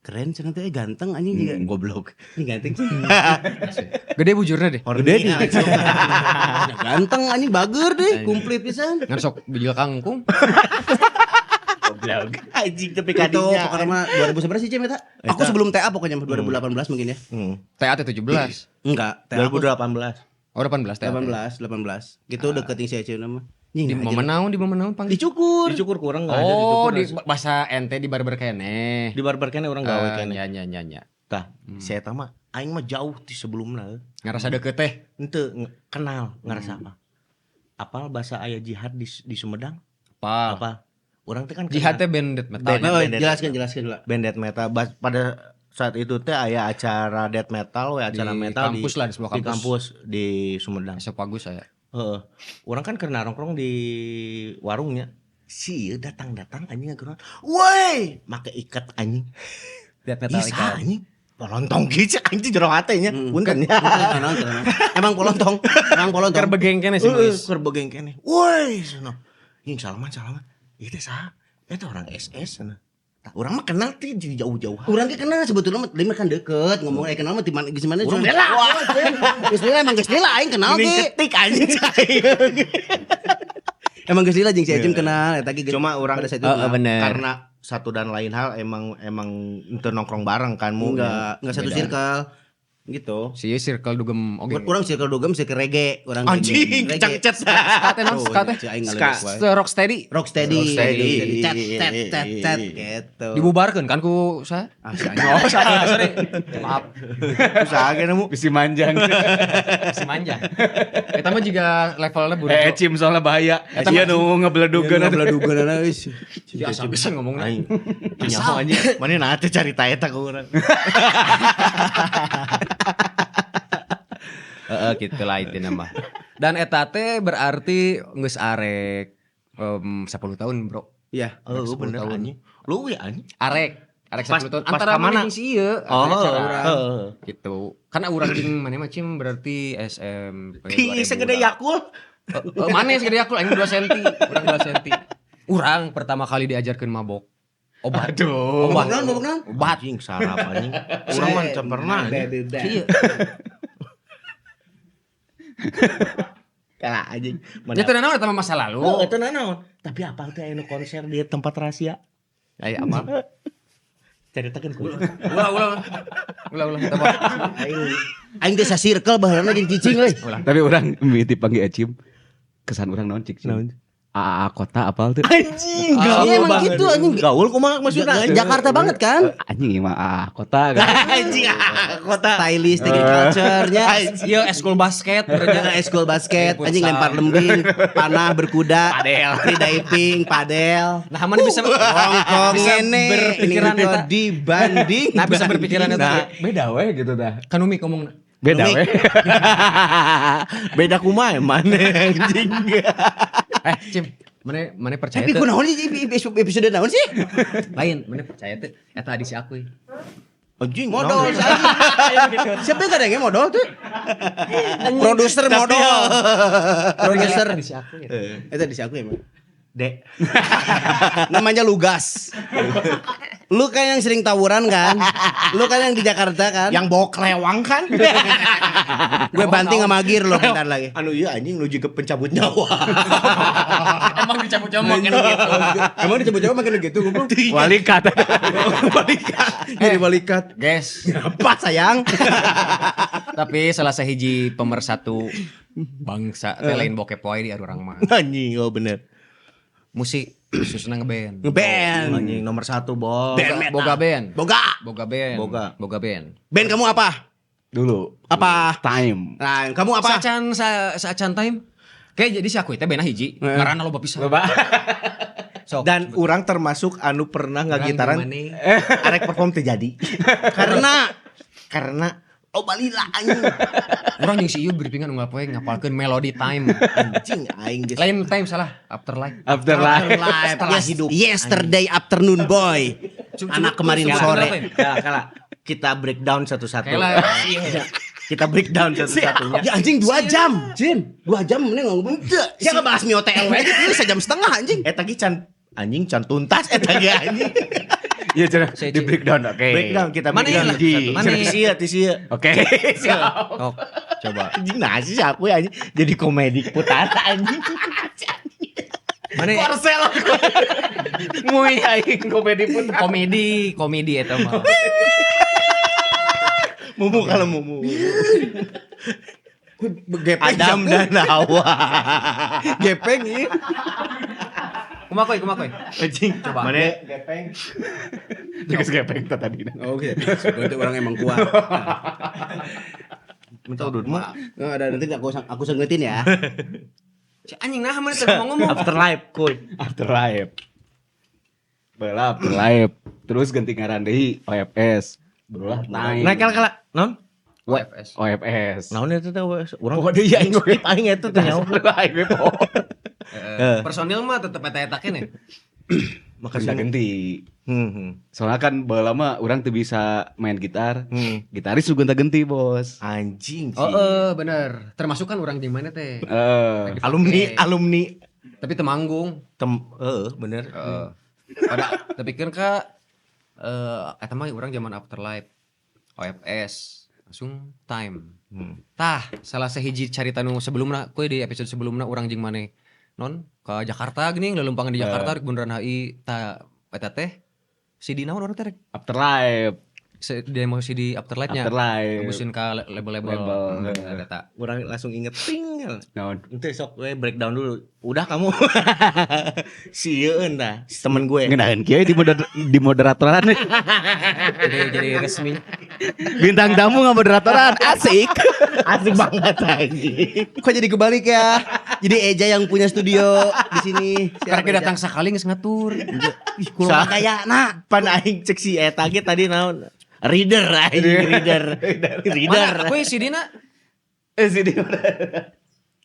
keren cenah teh ganteng anjing juga Goblok. ini ganteng sih. Gede bujurna deh. Gede nih. Ganteng anjing bager deh, komplit pisan. Ngan sok bijil kangkung. Goblok. Anjing tapi Itu kadinya. pokoknya mah 2011 sih Cem eta. Aku sebelum TA pokoknya 2018 mungkin ya. TAT 17. Enggak, TA aku 2018. Oh 18 TAT. 18. Gitu deketin si Ecim nama. Di momen naon panggil. Dicukur. Dicukur kurang enggak ada Oh, dicukur. di bahasa ente di barber kene. Di barber kene orang gawe kene. Nya. Tah, si eta mah aing mah jauh ti sebelumna. Ngarasa deket teh. Henteu kenal ngarasa apa? Apal bahasa aya jihad di Sumedang? Apa? Apa? Urang teh kan Jihad teh band death metal. Band- Oh, Bandit. jelaskan lah. band death metal. Pada saat itu teh aya acara death metal, acara Di metal kampus lah, di sebuah di kampus. kampus di Sumedang. Esok bagus saya. Heeh. Urang kan kena nongkrong di warungnya. Si datang anjing ngageurang. Woi, make ikat anjing. Death metal Bisa ikan. anjing. Polontong gitu anjing jero hate nya. Punten ya. Emang polontong. Keur begeng kene sih Mas. Keur begeng kene. Woi, sono. Ing salaman. Ieu teh saha? Eta orang SS cenah. Tah urang mah kenal teh jadi jauh-jauh. Urang ge kenal sebetulnya mah kan deket ngomong kenal mah di mana geus mana Urang bela. Geus lila emang geus lila aing kenal Mending ge. ketik anjing. Emang geus lila jeung si Ecim kenal eta ge. Cuma urang pada saat itu bener. karena satu dan lain hal emang itu nongkrong bareng kan mu. enggak satu Beda. circle. gitu. Si circle dugem oge. Urang circle dugem circle reggae, urang Anjing, reggae. cangcet. Ska teh naon? Ska teh? Aing Ska. ngalih Rocksteady. Rocksteady. Rocksteady. Tet gitu. Dibubarkeun kan ku sa? Ah, si anjing. Oh, sorry. Maaf. Usaha ge nemu. Bisi manjang. Si manja. Eta mah juga levelnya buruk. Cim soalnya bahaya. Iya nu ngebeledugan. Beladugan wis. Biasa bisa ngomongnya. Aing. Nyaho anjing. Mana na teh carita eta ka urang. Gitu lah itu nama. Dan eta teh berarti geus arek 10 tahun, Bro. Iya. Oh, 10 bener tahun. anjing. Lu ya anjing. Arek 10 tahun pas antara ka mana? mana si ieu Oh, urang. Gitu. Karena urang jeung mana mah Cim berarti SMP. Ti segede Yakul. Mana segede Yakul aing 2 cm, urang 2 cm. Urang pertama kali diajarkeun mabok. Obat. Aduh. Obat. Obat anjing sarap anjing. Urang mah can pernah anjing. Iya. Kalah anjing. Itu naon eta mah masa lalu. Oh, itu nanaon. Tapi apa tuh anu konser di tempat rahasia? Aya apa? Caritakeun ku. Ulah. Eta mah. Aing teh sa circle baheula jeung cicing euy. Tapi orang mimiti panggil Acim. Kesan orang naon cik. Naon? AA kota apal tuh. Anjing, Iya emang gitu anjing. Gaul kumaha maksudna? Jakarta banget kan? Anjing mah AA kota kan. Anjing kota. Stylish, agriculture-nya. Ieu eskul basket Berarti eskul basket, anjing lempar lembing, panah berkuda, free diving, padel. Nah, mana bisa Hongkong ngene berpikiran ini eta. dibanding. Nah, bisa berpikiran eta. Nah, beda we gitu dah. Kan Umi ngomong Beda we. Beda kumaha emang anjing. Cim, mana percaya Tapi teu? kunaon sih episode naon sih? Lain, mana percaya teu? Eta adi si aku. Anjing Modal naon? siapa kadangnya modal tuh? Produser modal. Produser di si aku. Itu di si aku emang. Dek. Namanya Lugas. Lu kan yang sering tawuran kan? Lu kan yang di Jakarta kan? Yang bawa kelewang kan? Gue banting sama Gir lo bentar lagi. Anu iya anjing lu juga pencabut nyawa. Emang dicabut-cabut makin gitu. Emang dicoba-coba makin gitu goblok. Walikat. Jadi balikat. Guys, Apa sayang? tapi salah sahiji pemersatu bangsa teh lain bokep wae di urang mah. Anjing, oh bener. Musik khususnya ngeband. Ngeband. Anjing nomor 1 bos. Band metal. Boga band. Boga. Boga band. Band kamu apa? Dulu. Apa? Time. Nah, kamu apa? Saacan time. Kayak jadi si aku teh bena hiji. Ngaranna loba pisan. Loba. Sok. Dan orang termasuk anu pernah ngagitaran arek perform teu jadi. Karena loba lila anjing. Urang jeung si ieu briefing anu ngapoe ngapalkeun melody time. Anjing aing geus. Lain time salah, afterlife. Afterlife. Setelah hidup. Yesterday afternoon boy. Anak kemarin Coba sore. kenapa? Kalah. Kita breakdown satu-satu. Kela. Kita breakdown satu-satunya. Ya anjing 2 jam. Jin, 2 jam mending ngomong. Ya ngebahas Mio TL aja itu sejam setengah anjing. Eta ge can anjing can tuntas eta ge anjing. Iya cenah di breakdown oke. Breakdown kita Mana breakdown. lah, satu. Mana? Tisia. Oke. Siap. Oh, coba. Anjing nah sih aku ya anjing jadi komedi putara anjing. Mana Korsel. Mui aing komedi pun. komedi eta mah. Mumu kalau mumu. Gepeng Adam dan Hawa. Gepeng ieu. Kumakoy. Anjing coba. Mana Gepeng. Geus gepeng tadi. Oh gitu. Berarti orang emang kuat. minta udut mah. Oh, ada nanti aku senggetin ya. Si anjing nah mana teh ngomong. Afterlife kuy. Afterlife. Bala Afterlife. Terus ganti ngaran deui OFS. Berulah naik. Nah kala non? OFS. OFS. Naon eta teh urang. Oh, dia aing skip aing eta teh nyaho. Aing we po. Personil mah tetep eta kene. Makanya ganti. Hmm. Soalnya kan bala mah urang teu bisa main gitar. Gitaris juga ganti bos. Anjing sih. Oh, bener. Termasuk kan orang di mana teh. Alumni. Tapi temanggung. Bener. Pada tapi kan ka eta mah urang zaman Afterlife. OFS langsung time. Tah, salah sahiji carita nu sebelumna kuy di episode sebelumna urang jeung maneh non ke Jakarta geuning lelumpangan di Jakarta rek bundaran HI ta eta teh si di naon urang teh rek Afterlife. demo CD Afterlight-nya. Afterlight. Tebusin ke label-label. Data. Orang langsung inget ting. Naon? Itu sok we breakdown dulu. Udah kamu. Sieun dah temen gue. Ngenahin kieu di moderatoran. Jadi resmi. Bintang tamu nggak moderatoran, asik. Asik banget anjing. Kok jadi kebalik ya? Jadi Eja yang punya studio di sini. Karena kita datang sekali geus ngatur. Ih, kulo kayak nah. Pan aing cek si eta ge tadi naon? Reader. Mana? Kowe si Dina? Sini.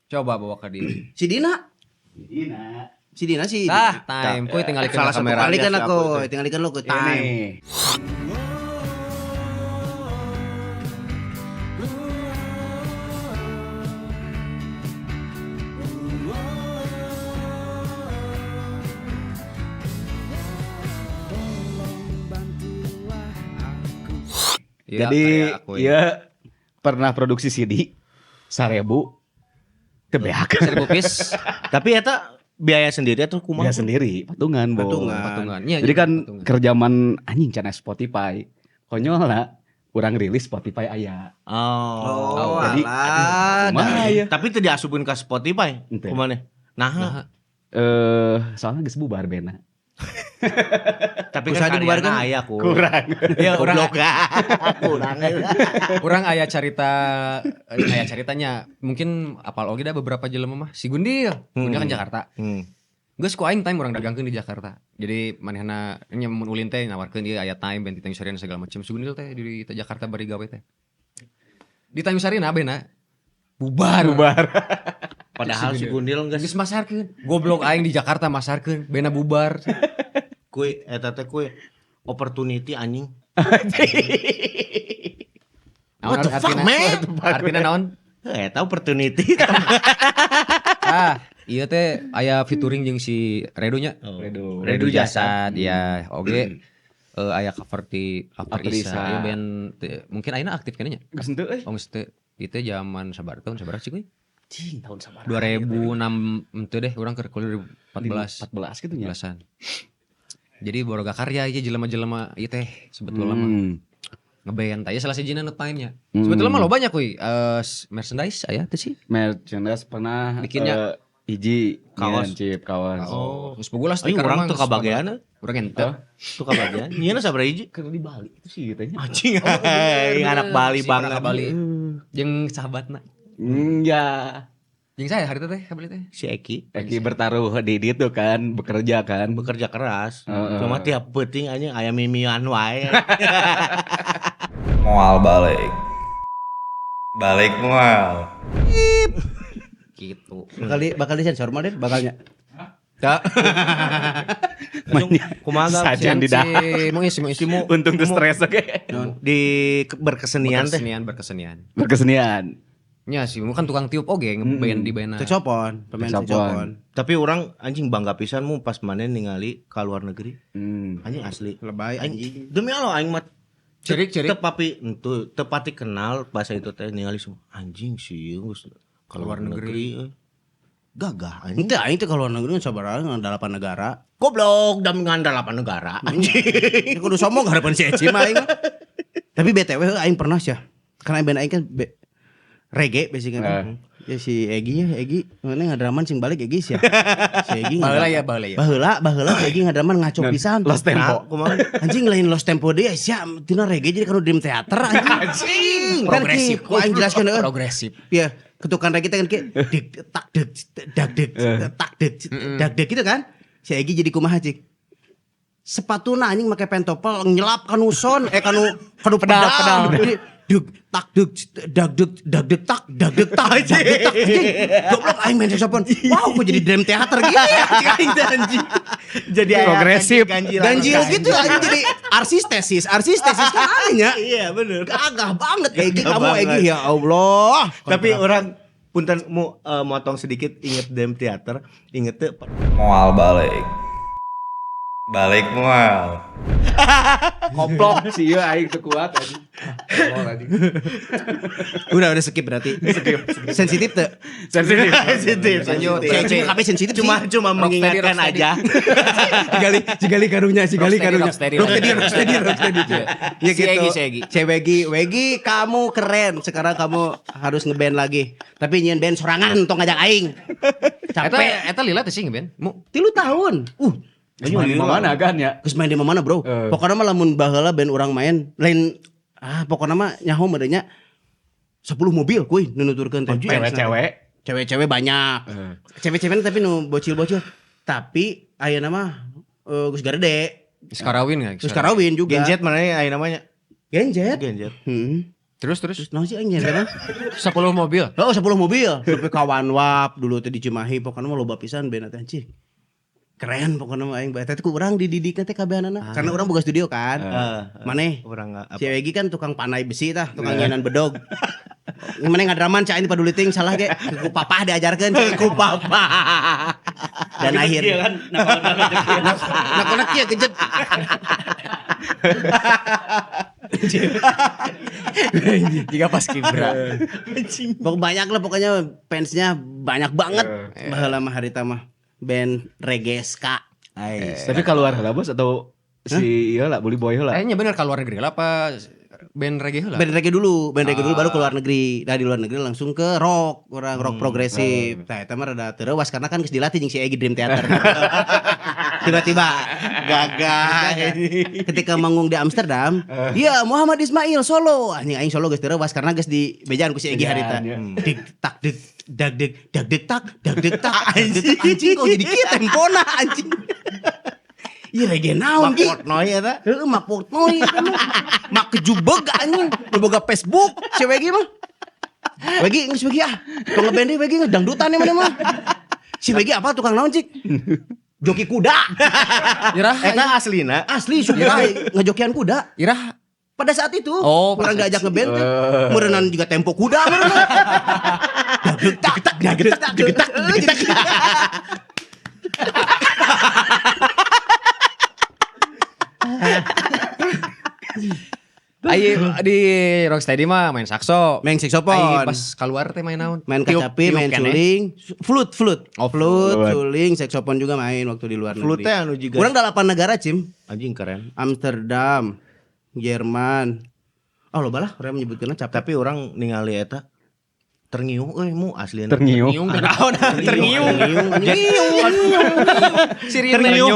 Coba bawa ke dia. Si Dina. Si Dina sih. Time. Kowe tinggal ikan Salah satu kamera. kali Tinggalkan siapa aku, itu? tinggalkan lo ke time. Ini. Iya, Jadi kayak aku ya. ya pernah produksi CD 1.000 tebeak. 1000 piece Tapi eta biaya sendiri atau kumaha? Dia sendiri patungan, Bo. patungan. Iya, Jadi kan patungan. kerjaman anjing cenah Spotify. Konyol lah. Urang rilis Spotify aya. Oh. jadi alah. kumaha ya? Tapi itu diasupin ke Spotify. Ente. Kumane? Nah, Soalnya geus bubar bena. tapi Usaha kan dibubarkan? karyana aya ku. Kurang. Ya orang kurang. Orang aya ceritanya mungkin apal oge da beberapa jelema mah si Gundil kan Jakarta. Geus ku aing time urang dagangkeun di Jakarta. Jadi manehna nya mun ulin teh nawarkeun ieu aya time benti Tanjung Sari segala macam. Si Gundil teh di Jakarta bari gawe teh. Di Tanjung Sari na bena bubar. Padahal si Gundil geus Geus masarkeun. Goblok aing di Jakarta masarkeun bena bubar. kue eta teh kue opportunity anjing. Naon What the fuck, artina? man? Artina naon? Eta opportunity. Iya teh aya featuring jeung si Redo nya. Redo Jasad ya oge aya cover ti After After Isa. Isa. Ieu band mungkin ayeuna aktif kayaknya. Geus henteu euy. Oh geus teu. Ieu teh zaman sabar tahun sabar sih kuy? Cing tahun sabar. 2006 henteu deh urang keur kuliah 2014. 14 gitu nya. 14-an. Jadi boga karya ieu jelema-jelema ieu teh sebetulnya mah ngeband teh salah sijina nu time-nya. Sebetulnya mah lo banyak kuy. Merchandise aya teh sih. Merchandise pernah Bikinnya. hiji Kaos. chip kaos. Oh. Geus bogolas Ayo urang teu kabagean. Urang henteu. Teu kabagean. Nyieuna sabaraha hiji? Keur di Bali itu sih tanya. Anjing. Anak Bali Si banget. anak Bali. Jeung sahabatna. Ya. Jeung saya hari teh kabeli teh. Si Eki Eki bertaruh di itu kan, bekerja kan. bekerja keras. Heeh. Cuma tiap penting anjing aya mimian wae. Mual balik. Balik mual. Gitu. Bakal disensor mah deh, bakalnya. Ya. Kumaha Sajian di dahar. Muis. Untung tuh stres oke. di berkesenian teh. Berkesenian. Berkesenian. Nya sih, kan tukang tiup oge ngeband di band. Tecopon, pemain Tecopon. tecopon. Tapi orang anjing bangga pisan mu pas maneh ningali ka luar negeri. Anjing asli. Lebay Aing anjing. demi Allah aing mah Cerik. tepapi itu tepati kenal bahasa itu teh ningali semua anjing sih geus ka luar negeri. Gagah anjing. Ente aing teh ka luar negeri sabaraha ngandalapan negara. Goblok dam ngandalapan negara. Anjing. Ini kudu sombong harapan si Eci mah aing. Tapi BTW aing pernah sih. Karena band aing kan reggae basicnya kan. Ya si Egi mana ngadraman sing balik Egi sih ya. Si Egi Baheula ya. baheula si Egi ngadraman ngaco pisan. Lost Tempo. Kumaha? Anjing lain Lost Tempo deh sia tina reggae jadi kan Dream Theater anjing. Progresif. Ku aing jelaskeun heeh. Progresif. Ya, ketukan reggae teh kan kayak dik tak dek dak dek tak dek dak dek gitu kan. Si Egi jadi kumaha cik? Sepatuna anjing make pentopel nyelap kanu son kanu pedal. Duk tak duk dak duk tak anjing. Goblok aing main saxophone. Wow, kok jadi Dream Theater gitu ya anjing anjing. Jadi Progresif. Ganjil gitu anjing jadi arsistesis kan anjing ya. Iya bener. Gagah banget Egi Gagah kamu banget. Egi ya Allah. Tapi orang punten mau motong sedikit inget Dream Theater, inget tuh Mual balik. Balik mual. Koplok sih ya aing teu kuat anjing. Udah skip berarti. Sensitif tuh. Sensitif. Sensitif. Lanjut. Tapi sensitif Cuma mengingatkan Rocksteady. aja. Cigali karunya. Rocksteady. Rocksteady. Ya Si gitu. Egi. Wegi, kamu keren. Sekarang kamu harus ngeband lagi. Tapi nyian band sorangan tong ngajak aing. Capek. Eta lila teh sih ngeband. 3 tahun. Ayo di mana kan ya? Geus main di mana, Bro? Pokoknya mah lamun baheula band urang main lain pokoknya mah nyaho merenya 10 mobil kuy nu nuturkeun teh. Cewek-cewek. Cewek-cewek banyak. Cewek-cewek tapi nu bocil-bocil. Tapi ayeuna mah geus gede. Geus karawin enggak? Geus karawin juga. Genjet mana ya namanya? Genjet. Genjet. Terus Terus naon sih aing nyana? 10 mobil. Oh, 10 mobil. Sampai kawan wap dulu teh di Cimahi pokoknya mah loba pisan band teh anjing. Keren pokoknya mah aing eta teh ku urang dididikna teh kabehanana. Karena urang boga studio kan. Maneh Orang apa? si Egi kan tukang panai besi tah, tukang nyenan bedog. Gimana ngadraman cah ini paduli ting salah ge ku papah diajarkeun ku papah. Dan akhirnya nakona kieu kejet. Jika pas kibra. Banyak lah pokoknya fansnya banyak banget. Baheula mah harita mah band reggae ska. Tapi keluar heula bos atau si ieu lah Bully Boy heula. Kayaknya bener keluar negeri lah apa band reggae lah. Band reggae dulu baru ke luar negeri. Nah di luar negeri langsung ke rock, orang rock progresif. Nah eta mah rada teu reuas karena kan geus dilatih jeung si Egi Dream Theater. Tiba-tiba gagal. Ketika manggung di Amsterdam, iya Muhammad Ismail solo. Aing solo geus teu reuas karena geus di bejaan ku si Egi harita. Dik tak dik dag dik dag dik tak anjing kok jadi kieu tempona anjing. Iya reggae naon Gi? Portnoy eta. Heeh, mak Portnoy eta mah. Mak kejubeg anjing, nu boga Facebook, cewek Wegi mah. Wegi geus Wegi tong ngeband deui Wegi geus dangdutan mana mah. Si Wegi apa tukang naon cik? Joki kuda. Irah, Eta aslina. Asli suka ngejokian kuda. Irah. Pada saat itu, Oh, orang pas gak ajak ngeband teh. Meureunnan juga tempo kuda meureunnan. Dagetak. Ayo di Rocksteady mah main sakso. Main saxophone. Ayo pas keluar teh main naon? Main Tiup- kacapi, tiup main kene. suling, flute. Oh, Flute, suling, saxophone juga main waktu di luar negeri. Flute anu juga. Kurang 8 negara, Cim. Anjing keren. Amsterdam, Jerman. Oh, lo balah orang menyebutkeunna capek. Tapi orang ningali eta terngiung euy mu aslina. Terngiung. Nyiung teh naon? Terngiung. Sirine.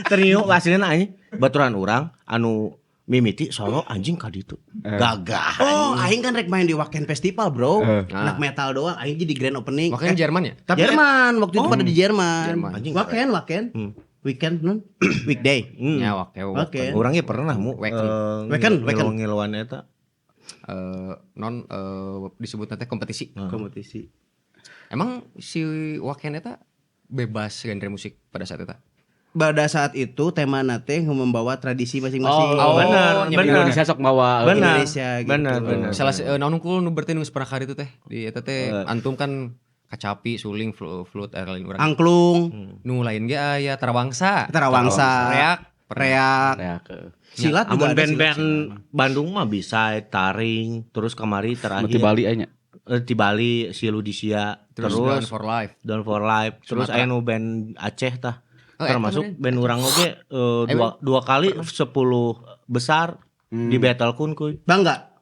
Ternyuh aslina anjing baturan urang anu mimiti solo anjing ka ditu. Gagah. Oh, aing kan rek main di Wacken Festival, Bro. Ah. Anak metal doang, aing jadi grand opening. Makanya Jerman ya? Tapi Jerman, waktu itu pada di Jerman. Jerman. Anjing Wacken. Weekend non? Weekday. Ya oke. Oke. Orangnya pernah mu Wacken. ngiluan eta. Disebut nanti kompetisi. Kompetisi. Emang si Waken eta bebas genre musik pada saat itu? Pada saat itu tema nate membawa tradisi masing-masing. benar. Indonesia sok bawa. Benar. Indonesia gitu. Benar. Salah naon unggul nu berarti nu separah kali itu teh. Di eta teh antum kan kacapi, suling, flute, lain urang. Angklung, Nu lain ge aya tarawangsa. Tarawangsa, Reak. Ya ke. silat Amun juga ada band-band silat. Bandung mah bisa taring, terus kemari terakhir Di Bali anya. di Bali si Ludisia, Terus terus Down for Life. Down for Life, terus Sumatera. aya nu band Aceh tah. Oh, Termasuk eta band urang oge dua kali 10 besar di Battle-kun kuy. Bangga.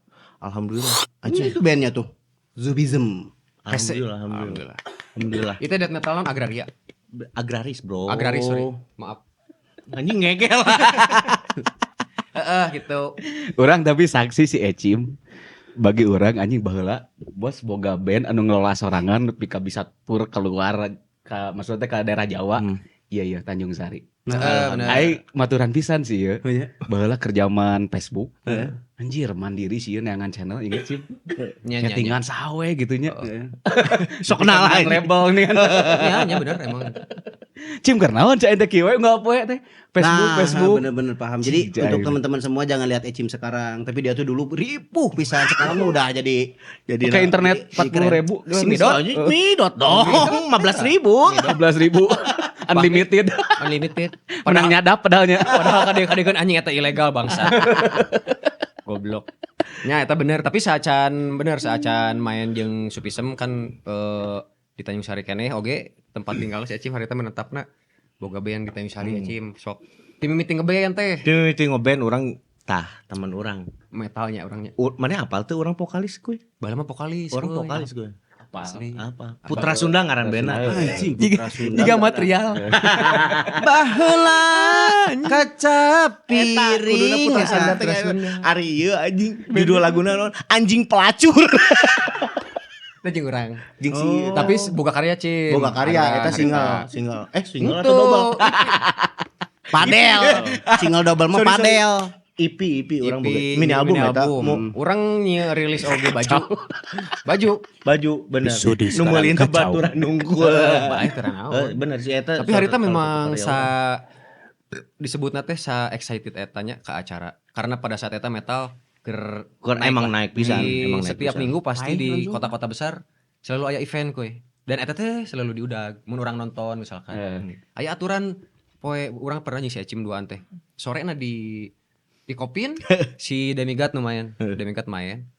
Alhamdulillah. Itu bandnya tuh. Zubism. Alhamdulillah. Itu death metal non agraria. Agraris, Bro. Agraris, sorry. Maaf. Anjing ngegel. Gitu. Orang tapi saksi si Ecim bagi orang anjing baheula bos boga band anu ngelola sorangan pika bisa tur keluar maksudnya ke daerah Jawa. Iya Tanjung Sari. Bener. Aing maturan pisan sih ya. Oh, iya? Baheula kerjaman Facebook. Anjir mandiri sih neangan channel inget sih. Nya Settingan sawe gitunya. Sok kenal aja. Label nih kan. nya bener emang. Cim karnaon cai teh kieu enggak poe teh. Facebook. Bener-bener paham. Jadi Cicai. untuk teman-teman semua jangan lihat Ecim sekarang, tapi dia tuh dulu ripuh pisan, sekarang mah udah jadi Pakai internet 40.000. Si Midot. Midot dong. 15.000. 15.000. Unlimited. Unlimited. Menang nyadap pedalnya. Padahal kadang-kadang anjing eta ilegal bangsa. Goblok. Nya eta bener, tapi saacan main jeung Supisem kan di Tanjung Sari keneh oge tempat tinggal si Acim harita menetapna boga band di Tanjung Sari Acim. Sok tim meeting ngeband teh. Di meeting ngeband orang teman orang. Metalnya orangnya. Mana apal tuh orang vokalis kuy. Baheula mah vokalis. Orang euy. vokalis gue. Asli. Apa? Putra Sunda ngaran bandna. Anjing Putra Sunda. Tiga material. Baheula kaca Kuduna piring. Putra Sunda teh ari ieu anjing judul laguna naon? Anjing pelacur. Teh jeung urang. Jeung si Tapi boga karya Cim. boga karya eta Harita. single atau double? Padel. Single double mah Sorry. padel. EP orang boga. EP, Mini album eta. Urang rilis oge baju. Baju bener. Nu meulin baturan nungkul. Baik teu naon. Bener sih eta. Tapi harita memang disebutna teh sa excited etanya ke acara. Karena pada saat eta metal keur Emang naik pisan, Di emang naik setiap pisan. minggu pasti Naik di langsung. kota-kota besar selalu aya event kuy. Dan eta teh selalu diudag mun urang nonton misalkan. Aya aturan poe urang pernah nyisi Acim duaan teh. Sorena di Kopin si Demigod nu main. Demigod main.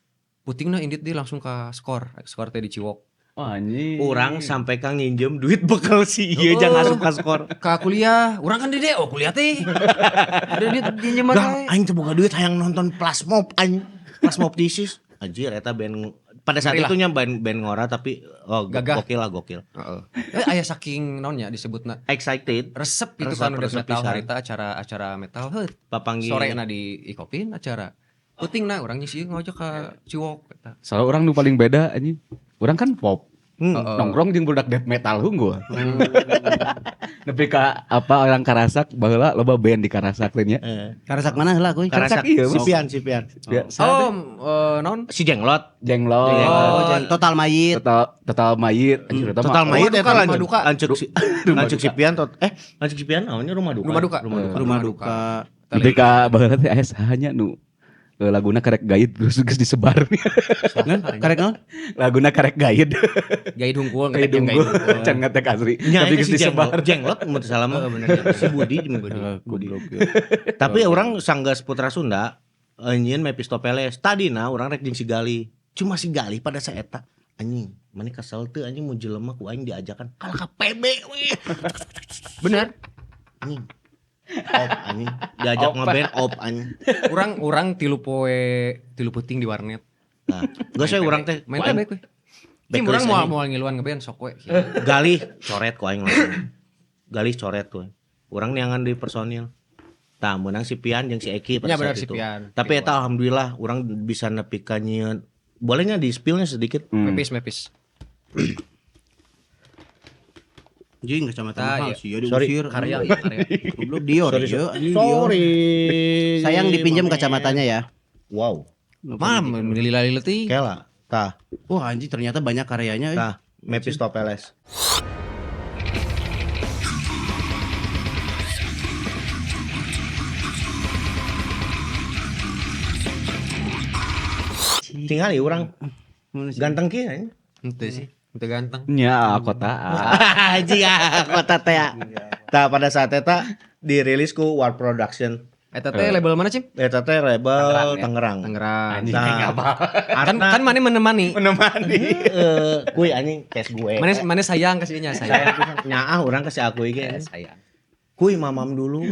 Putingna indit dia langsung ke skor teh di Ciwok. Anjing. Orang sampai kang nginjem duit bekal si ieu Oh. jangan asup ka skor. Ka kuliah, urang kan di DO kuliah teh. Ada di pinjaman Gang wae. aing teh boga duit hayang nonton Flash Mob aing. Flash Mob disis. Anjir eta band pada saat Ngeri lah. itu nya band ngora tapi Gagah. gokil. Heeh. Aya saking naonnya disebutna Excited resep itu Resep- kan udah resep metal pisan. harita acara metal heuh papanggih. sore na di Ikopin acara putingna urang nyisi ngojok ka Ciwok eta. Soalnya orang nu paling beda anjing. Orang kan pop. Hmm. Nongkrong jeung budak death metal hunggul. Nepi ka apa orang Karasak baheula loba band di Karasak teh nya. Karasak mana heula kuy? Karasak Karasak iya, Mas. Sipian. Biasa. Oh, naon? Si Jenglot. Jenglot. Oh, total mayit. Total mayit anjir eta mah. Total mayit Rumah eta duka, lanjut. rumah duka. Lancuk Sipian Lancuk Sipian naonnya rumah duka. Rumah duka. Rumah duka. Nepi ka baheula teh aya sahanya nu laguna karek gaid terus geus disebar. Karek naon? Laguna karek gaid. Gaid hungkul, Gaid ngetek yang gaid unggul. hungkul. Can ngetek asli. Nya Tapi eta geus si disebar. Jenglot mun teu salah mah. Si Budi Budi. Tapi orang sanggeus Putra Sunda anjeun Mephistopheles. Tadina urang rek jeung si Gali. Cuma si Gali pada saeta anjing, mana kesel teu anjing mun jelema ku aing diajakan kalah ka PB we. Bener. Anjing. Op anjing diajak ngeband op anjing. Urang tilu puting di warnet. Nah, geus we urang teh Main ku aing teh bae. Kim urang moal ngiluan ngeband sok we. Gali coret ku aing langsung. Gali coret ku. Urang niangan di personil. Tah menang si Pian jeung si Eki Ya pada bener saat si itu. Pian. Tapi eta alhamdulillah urang bisa nepi ka nyieun. Bolehnya di spillnya sedikit. Mepis. Anjing kacamata Ah, mahal iya. sih ya Sorry, diusir. Karya. Goblok Dior Sorry, ya. Anjing Dior. Sayang dipinjam kacamatanya ya. Wow. Mam, menilai teh. Kela. Tah, Wah anjing ternyata banyak karyanya. tah Mephistopheles. Tinggal ya orang ganteng kieu nya. Henteu sih. Henteu ganteng. Nya kota. Anjing kota teh. Tah pada saat eta dirilis ku War Production. Eta teh label mana, Cim? Eta teh label Tangerang. Tangerang. Anjing Nah, kayak apa? Kan mana menemani. Kuy anjing tes gue. Mana sayang kasihnya sayang. Nyaah urang kasih aku iki. Sayang. Kuy mamam dulu.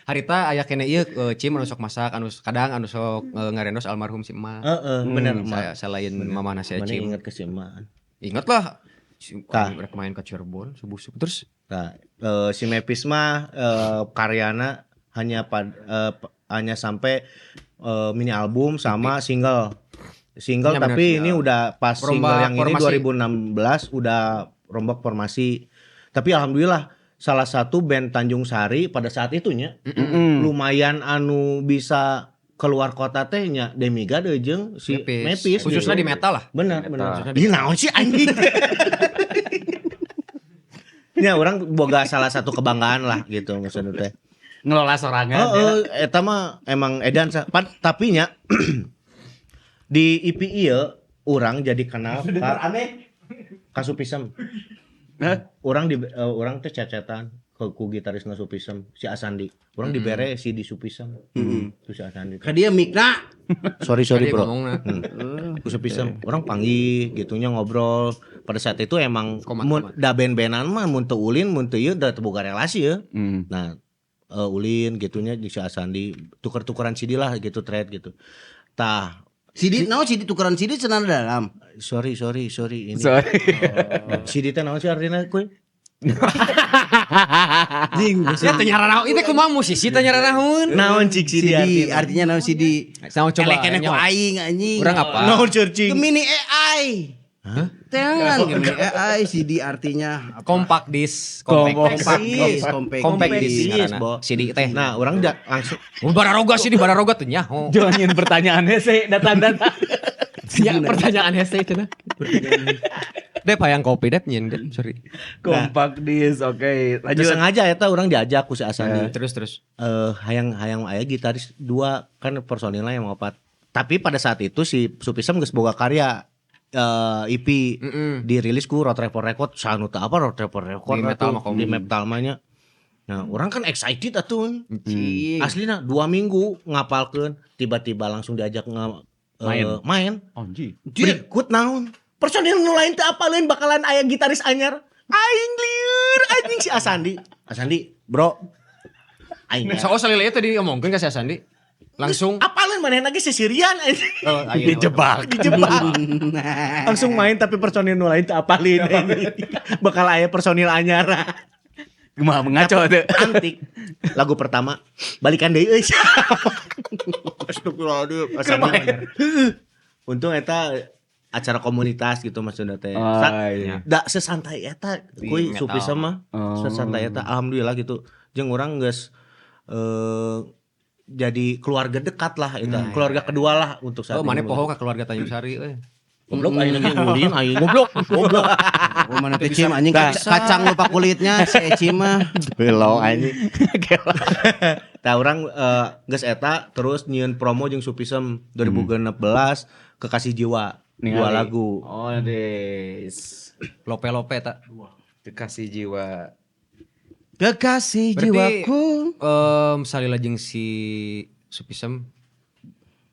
Harita aya kene ieu Cim anu sok masak anu kadang anu sok ngarendos almarhum si emak. Heeh, bener. Saya selain mamana si Mana Cim. inget kesemaan. Ingat lah. Si Tah. rek main ke Cirebon subuh-subuh terus Nah, si Mepis mah karyana hanya sampai mini album sama single. Single Ya, benar, tapi ya. ini udah pas Rombak single yang ini formasi. 2016 udah rombak formasi. Tapi alhamdulillah salah satu band Tanjung Sari pada saat itunya lumayan anu bisa keluar kota teh nya Demigod jeung si Mepis. Khususnya di metal lah. Bener. Ih naon sih anjing. Ya orang boga salah satu kebanggaan lah gitu maksudnya teh. Ngelola sorangan. Eta mah emang edan tapi nya di EP ieu urang jadi kenal aneh Kasupisem. Orang orang teh cacetan ku gitarisna Supisem si Asandi. Orang dibere si di Supisem. Itu si Asandi. Ka dia mikna. Sorry Tadi bro. ngomongna. Ku Supisem. Orang panggil gitunya ngobrol. Pada saat itu emang Komat-komat. da band-bandan mah mun teu ulin mun teu ieu da teu boga relasi ya. Hmm. Nah, ulin gitunya di si Asandi tuker-tukeran CD lah gitu trade gitu. Tah, CD naon CD tukeran CD cenah dalam. sorry ini. Sorry. CD teh naon sih artinya kuy? Jing, Ya teu nyaranaun, itu kumaha musisi teu nyaranaun. Naon cik CD CD artinya naon CD? Sama coba. Elekene ku nyawa. aing anjing. Urang apa? Naon searching? Gemini AI. Hah? Jangan Gemini AI CD artinya apa? Compact disc, Compact compact disc, compact compact disc. disc Yes, ngaranna. Bo. CD teh. Nah, orang langsung Bararoga sih di Bararoga teh nyaho. Jangan nyin pertanyaannya sih data-data. Ya pertanyaan hese itu nah. Dep hayang kopi dep nyin dep, sorry. Kompak dis, oke. lanjut sengaja eta orang diajak ku si Asandi. Terus. Hayang aya gitaris dua kan personilnya yang opat. Tapi pada saat itu si Supisem geus boga karya EP dirilis ku Road Report Record sanu teu apa Road Report Record Di Metal Mah di Metal Mah-nya. Nah, orang kan excited atuh. Cing. Aslina 2 minggu ngapalkeun, tiba-tiba langsung diajak main. Anjing. Berikut naon? Personil nu lain teh apaleun bakalan aya gitaris anyar. Aing lieur anjing si Asandi. Asandi, bro. Aing. So salila tadi ngomongkeun ka si Asandi. Langsung Apaleun manehna ge sisirian anjing. ayeuna Dijebak. Langsung main tapi personil nu lain teh apalin anjing. Bakal aya personil anyar. Kumaha mengaco teh. Antik. Lagu pertama balikan deui euy. Astagfirullahaladzim. Asandi anyar. Untung eta acara komunitas gitu maksudnya teh. Oh, iya. Da sesantai eta kuy metal. Supisem mah. Sesantai eta alhamdulillah gitu. Jeung urang geus jadi keluarga dekat lah eta. Keluarga kedua lah untuk saat Oh, mana ini. poho ka keluarga Tanjung Sari euy. Goblok aing lagi ngulin aing. Goblok. Oh mana teh Cim anjing kacang lupa kulitnya si Eci mah. Belo anjing. Tah urang geus eta terus nyieun promo jeung Supisem 2016 Kekasih Jiwa. Dua lagu. Oh, des. Lope-lope tak. Kekasih jiwa. Kekasih Berarti jiwaku. salila jeung si Supisem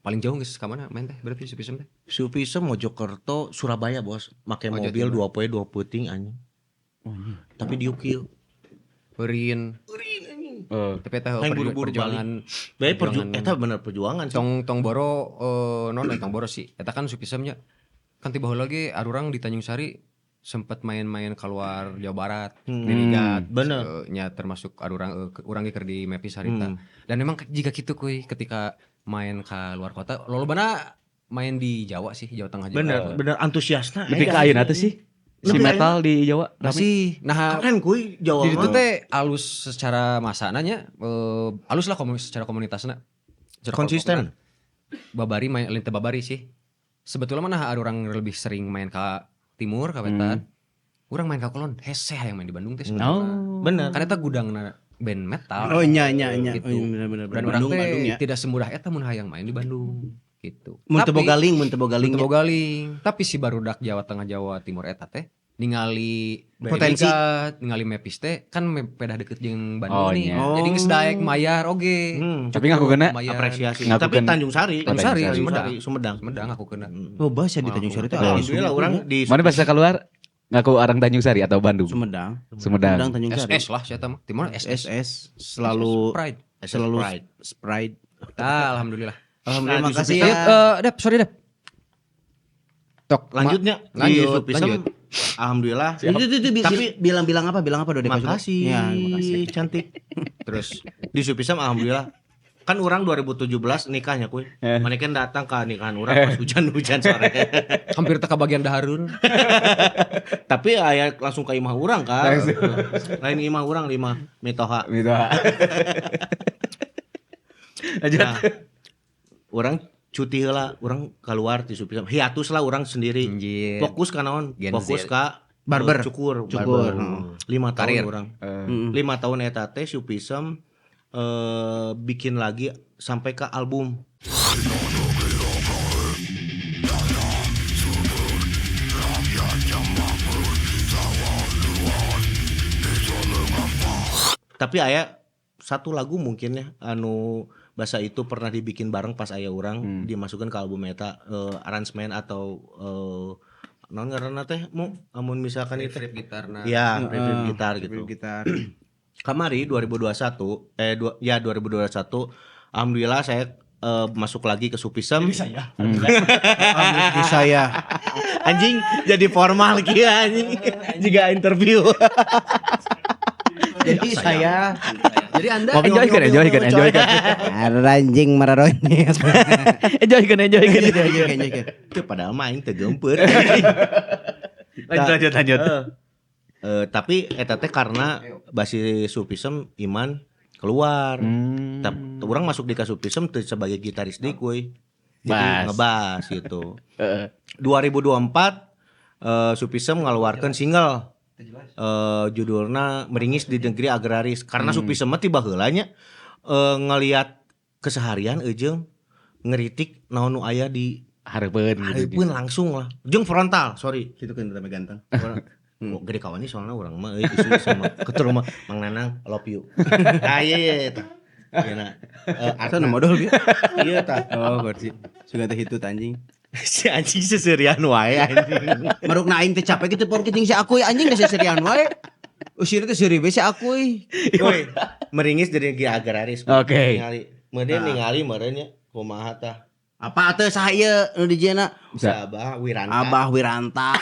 paling jauh geus ka mana main teh berarti Supisem teh? Supisem Mojokerto Surabaya bos. Make Jawa mobil Timur. 2 poe 2 puting anjing. Tapi diukil. Peurin. Tapi eta Main buru-buru perjuangan Bae eta bener perjuangan sih. tong boro non tong boro sih. Eta kan Supisemnya. Kan tiba heula ge arurang di Tanjung Sari sempat main-main keluar Jawa Barat di Ligat. bener. Nya termasuk arurang urang ge keur di Mepis harita. Dan memang jika kitu kuy ketika main ke luar kota lolobana main di Jawa sih, Jawa Tengah Jawa. Bener antusiasna. Lebih ke ayeuna teh sih. Si Lebih metal di Jawa. Masih nah Keren kuy Jawa di itu mah. teh alus secara masananya alus lah secara komunitasnya. Secara Konsisten. Babari main lain teh babari sih. Sebetulnya mana ada orang lebih sering main ke timur ka wetan. Urang main ka kulon hese hayang main di Bandung teh. Oh. Bener. Kan eta gudangna band metal. Oh nya. Gitu. Oh, bener. Dan orang Bandung teh ya. tidak semudah eta mun hayang main di Bandung gitu. Mun teu boga link, galing. Tapi si barudak Jawa Tengah Jawa Timur eta teh ningali Potensi. Ligat, ningali Mepis teh kan pedah deket jeung Bandung Oh, nih. iya. Jadi geus daek mayar oge. Tapi ngaku kena Lumayan. Apresiasi. Ngaku Tapi kan- Tanjung Sari. Tanjung Sari, Sumedang. Sumedang aku kena. Oh bahasa di Tanjung Sari teh Alhamdulillah orang di Mana bahasa keluar? Ngaku orang Tanjung Sari atau Bandung? Sumedang. Sumedang. Tanjung Sari. SS lah saya tahu. Timur SS. SS selalu Pride. Sprite. Alhamdulillah. Alhamdulillah Nah, makasih Dep, ya. Dep, sorry Dep. Tok, lanjutnya di lanjut, Supisem. lanjut. Alhamdulillah. Tapi bilang apa Dode? Makasih. Ya, makasih. Cantik. Terus Di Supisem alhamdulillah. Kan orang 2017 nikahnya kuy. Mana kan datang ke nikahan orang pas hujan-hujan sore. hampir teka bagian daharun. Tapi aya langsung ke imah orang kan. Lain imah orang 5 mitoha. Gitu. Lanjut. Nah, orang cuti heula, orang keluar di Supisem. Hiatus lah orang sendiri. Anjir. Fokus ka naon? Gen Fokus Z. ka Barber. Cukur. Cukur. 5 tahun Karir. orang. 5 tahun eta teh Supisem bikin lagi sampai ke album. Tapi aya satu lagu mungkin ya anu bahasa itu pernah dibikin bareng pas aya urang dimasukkan ke album eta aransemen atau naon ngaranna teh amun misalkan itu gitarna. ya reverb gitar gitu. Gitar. Kamari 2021 2021 alhamdulillah saya masuk lagi ke Supisem. Di saya. Anjing jadi formal kieu anjing. Jika interview. Jadi saya. Jadi Anda enjoy kan. Ranjing mararonyet. Enjoy kan. Itu padahal main teu geumpeur. Lanjut. Tapi eta teh karena basi Supisem Iman keluar. Orang masuk di Kasupisem teu sebagai gitaris deui kuy. Jadi Bass. ngebas gitu. 2024 Supisem ngaluarkeun single. Judulna Meringis di Negeri Agraris karena Supisem mah tiba heula nya ngelihat keseharian jeung ngeritik naon nu aya di hareupeun langsung lah. Jeung frontal, sorry. Itu kan tapi ganteng. Oh, gede kawan ini soalnya orang mah isu sama ketur mah Mang Nanang love you. Ah iya eta. Yeuna. Asa nu modal dia. Iya tah. Oh, berarti sudah teh hitut anjing. Si anjing seserian wae anjing. Marukna aing teh capek kitu por kiting si akuy anjing geus serian wae. Usir teh seuri we si akuy. Woi, meringis dari Negeri Agraris. Oke. Ningali meureunnya kumaha tah. Apa teh saha ieu nu dijieuna? Abah Wiranta. Abah Wiranta.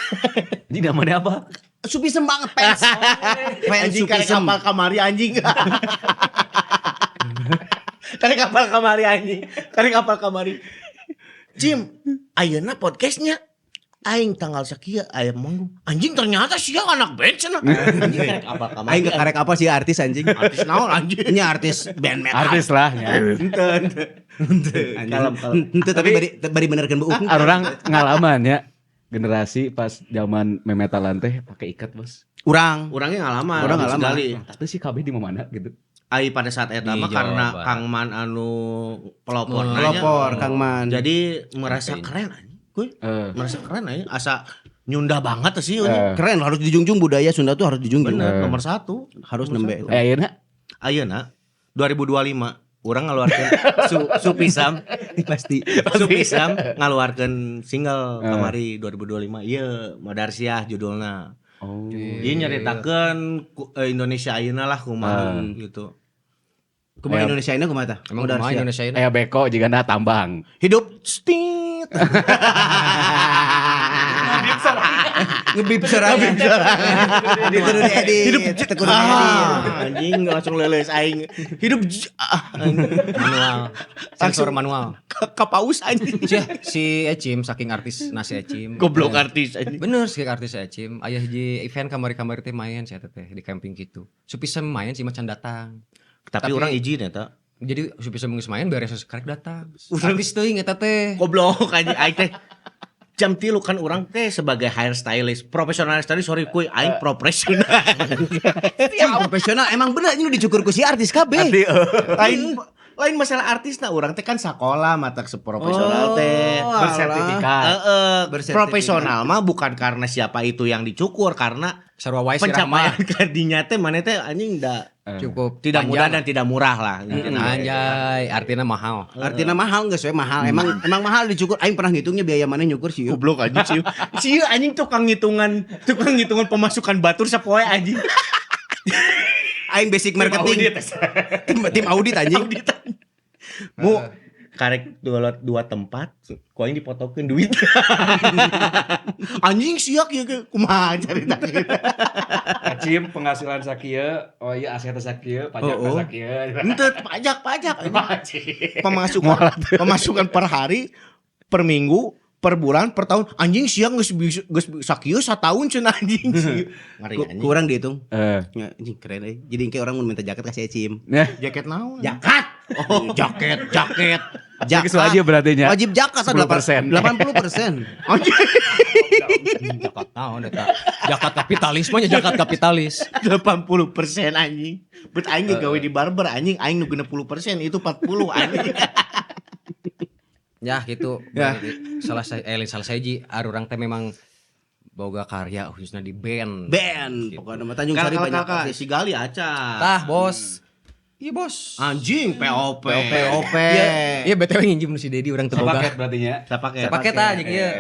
Ini namanya apa? Supisem banget fans. Fans Anjing karek Supisem. kapal kamari anjing. Karek kapal kamari anjing. Karek kapal kamari. Jim, ayeuna podcastnya aing tanggal sakieu aya manggung. Anjing ternyata sia anak band cenah. Anjing karek kapal kamari. Aing karek apa sih artis anjing? Artis naon anjing? Nya artis band metal. Artis lah. Ya. Kalem. Henteu tapi bari benerkeun bu. Orang ngalaman ya. Generasi pas zaman memetalan teh pakai ikat, Bos. Urang. Urangnya ngalaman. Urang ngalaman. Sekali. Tapi si KB di mana gitu. Ai pada saat eta Di mah Jawa karena Barat. Kang Man anu pelopor Pelopor Kang Man. Jadi merasa keren anjing. Kuy, merasa keren aja. Asa nyunda banget sih ini. Keren harus dijunjung budaya Sunda tuh harus dijunjung. Bener, nomor 1. Harus nembe. Ayeuna Ayeuna 2025 urang ngaluarkeun Supisam Pasti. Supisam ngaluarkeun single kamari 2025. Ieu Madarsiah judulna. Oh. Ieu nyaritakeun Indonesia ayeuna lah kumaha gitu. Kumaha Indonesia ini kumaha tah? Emang kumaha Indonesia ini? Aya beko jika na tambang. Hidup stit. Ngebip sorangan. Di kudu diedit. Hidup teu kudu diedit. anjing langsung leles aing. Hidup Manual. Sensor manual. kapaus anjing. Si Ecim saking artis nasi Ecim. Goblok artis anjing. Bener saking artis Ecim. Aya hiji event kamari-kamari teh main saya teh di camping gitu. Supisem main si macan datang. Tapi orang izin eta. Jadi Supisem geus main beres karek datang. Artis teuing eta teh. Goblok anjing aing teh. Jam 3 kan orang teh sebagai hair stylist, profesional stylist sorry kuy aing profesional. Yang profesional emang bener ini dicukur ku si artis KB. Lain masalah artis nah orang teh kan sekolah mata seprofesional teh bersertifikat. Bersertifikat. Profesional mah bukan karena siapa itu yang dicukur karena Sarua wae pencapaian sirah kadinya teh mana teh anjing da cukup tidak mudah panjang. dan tidak murah lah. Anjay, artinya mahal. Artinya mahal geus we mahal. Emang mahal dicukur. Aing pernah ngitungnya biaya mana nyukur sih. Goblok anjing sih. Anjing tukang ngitungan pemasukan batur sapoe anjing. Aing basic marketing. Tim audit anjing. Mu karek dua tempat ku aing dipotokeun duit. Anjing siak ya kumaha carita. Acim penghasilan sakieu, oh iya aset sakieu, pajak sakieu. Henteu pajak. Pemasukan per hari, per minggu, per bulan, per tahun. Anjing siak geus sakieu sataun cenah anjing. Ngari anjing. Kurang dihitung. Eh. Anjing keren euy. Jadi engke orang mun minta jaket kasih Ecim. Nah, Jaket naon? Jaket. Oh, jaket. geus wajib berarti nya. Wajib jaket 10%. 80%. Anjing Jakat naon eta? Jakat kapitalis mah nya jakat kapitalis. 80% anjing. Bet aing ge gawe di barber anjing aing nu 60% itu 40 anjing. Ya gitu. Ya. Salah saya ji urang teh memang boga karya khususnya di band. Band. Gitu. Pokoknya nama Tanjung Sari banyak artis. si Gali aca. Tah, Bos. Iya, Bos. Anjing POP. POP. Iya, BTW nginjem si Dedi urang teu boga. Sepaket berarti nya. Sapaket. Sapaket aja kieu.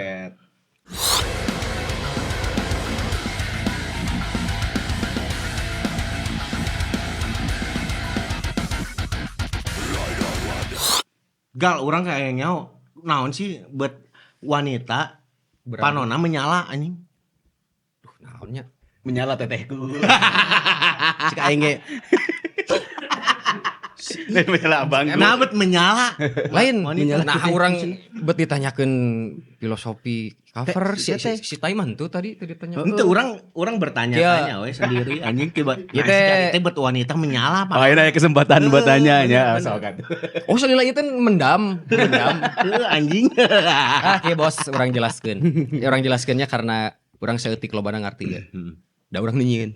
Gal orang kayaknya naon sih buat wanita panona menyala anjing. Naonnya? Menyala tetehku. Cik aing ge Menyala abang. Nah, bet menyala. Lain. Wanita. Nah, orang bet ditanyakeun filosofi cover si Taiman tuh tadi ditanya. Ente orang bertanya-tanya we sendiri anjing tiba. Ieu Si Gali teh teh buat wanita menyala Oh, ini ada kesempatan buat tanya nya asalkan. oh salila ieu teh mendam. Anjing. Oke, Bos, orang jelaskeun. Orang jelaskeunnya karena orang saeutik lobana ngarti ya. Da urang nyieun.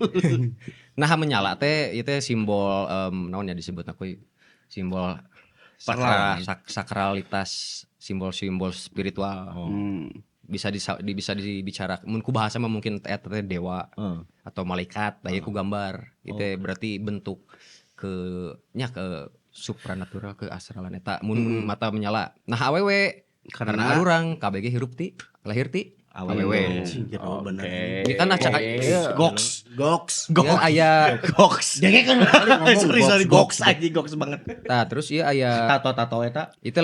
Nah, menyala teh ieu teh simbol naon ya disebut aku simbol sakralitas, simbol-simbol spiritual. Bisa dibicarakan mun ku bahasa mah mungkin eta teh dewa atau malaikat, da ieu ku gambar. Ieu teh berarti bentuk ke supranatural ke astralan eta mun mata menyala. Nah, awewe karena urang KBG hirup ti lahir ti awewe. Oh, bener. Ini kan acara Goks. Ieu aya Goks. Denge kan. Sorry goks anjing goks banget. tah terus ieu aya Tato eta itu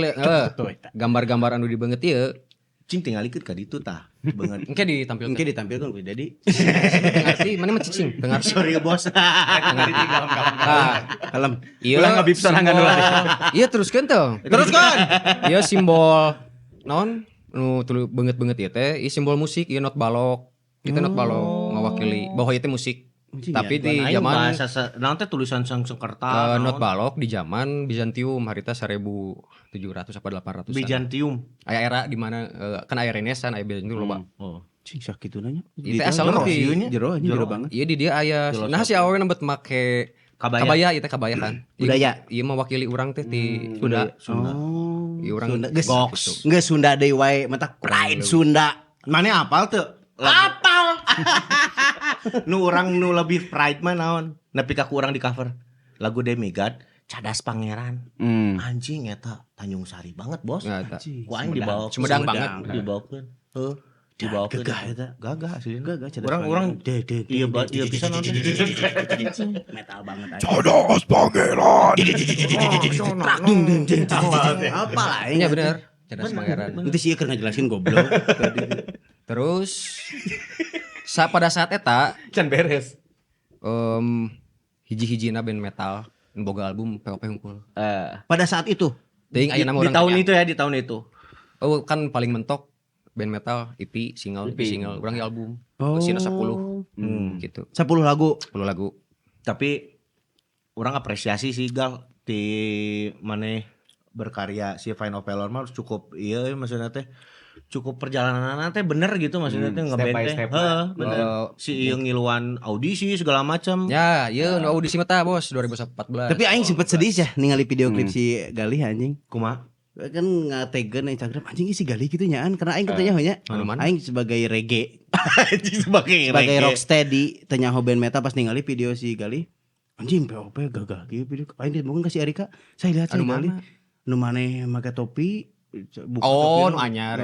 gambar-gambar anu dibeungeut ieu cing tinggal ikut ka ditu tah. Banget. engke ditampilkeun. Mungkin ditampilkan ku Dedi. Ngerti mana mah cicing teu ngarti. Sorry ya bos. Tah Kalem. ieu Ulah ngabib sorangan simbol- ulah. Ieu teruskeun tuh. Teruskan. Ieu simbol naon nu tuluy beungeut-beungeut ieu teh ieu simbol musik ieu not balok. Ieu teh not balok ngawakili bahwa ieu teh musik. Tapi di zaman naon teh tulisan sang Sengkerta. not balok di zaman Bizantium harita 1700 apa 800. Bizantium. Aya era di mana kan aya Renaissance aya Bizantium loba. Oh. Cing sakitu nanya. Itu asalna di Jero banget. ieu di dia aya nah si awewe nembet make kabaya ieu teh kabaya kan. Budaya. Ieu mewakili urang teh ti Sunda. Oh. Ieu urang Sunda geus. Goks. Geus Sunda deui wae mata pride Sunda. Mana apal tuh? Apal. Nu orang nu lebih pride mah naon? Nepi ka urang di cover. Lagu Demigod, Cadas Pangeran. Anjing eta Tanjung Sari banget, Bos. Nah, eta. Ku aing dibawa Sumedang banget. dibawakeun. Heuh. Dibawakeun. Gagah eta. Gagah asli. Gagah Cadas Urang iya bisa nonton. metal banget aja. Cadas Pangeran. Apa lah Iya bener. Cadas Pangeran. Nanti sih keur ngajelasin goblok. Terus pada saat eta Can beres. hiji-hijina band metal boga album POP hungkul. Pada saat itu Teuing aya nama Di urang tahun tanya. itu ya, di tahun itu. Oh kan paling mentok band metal EP single urang ge album. Sina 10 gitu. 10 lagu. 10 lagu. Tapi orang apresiasi sih Gal di mana berkarya si Fine Opelor mah harus cukup iya maksudnya teh cukup perjalanan teh bener gitu maksudnya teh Step ngeband by teh. step. Heeh, bener. Si ieu ngiluan audisi segala macam. Ya, ieu nu audisi mah tah bos 2014. Tapi aing sempet sedih ya ningali video klip si Galih anjing. Kumaha? Kan ngategen Instagram anjing si Galih gitu nyaan karena aing katanya nya Anu mana? aing sebagai reggae sebagai sebagai reggae. rocksteady tanya band metal pas ningali video si Galih anjing POP gagah gitu video aing mungkin kasih Arika saya lihat si Anu Galih mana? nu maneh make topi buka Oh, topi, nu anyar.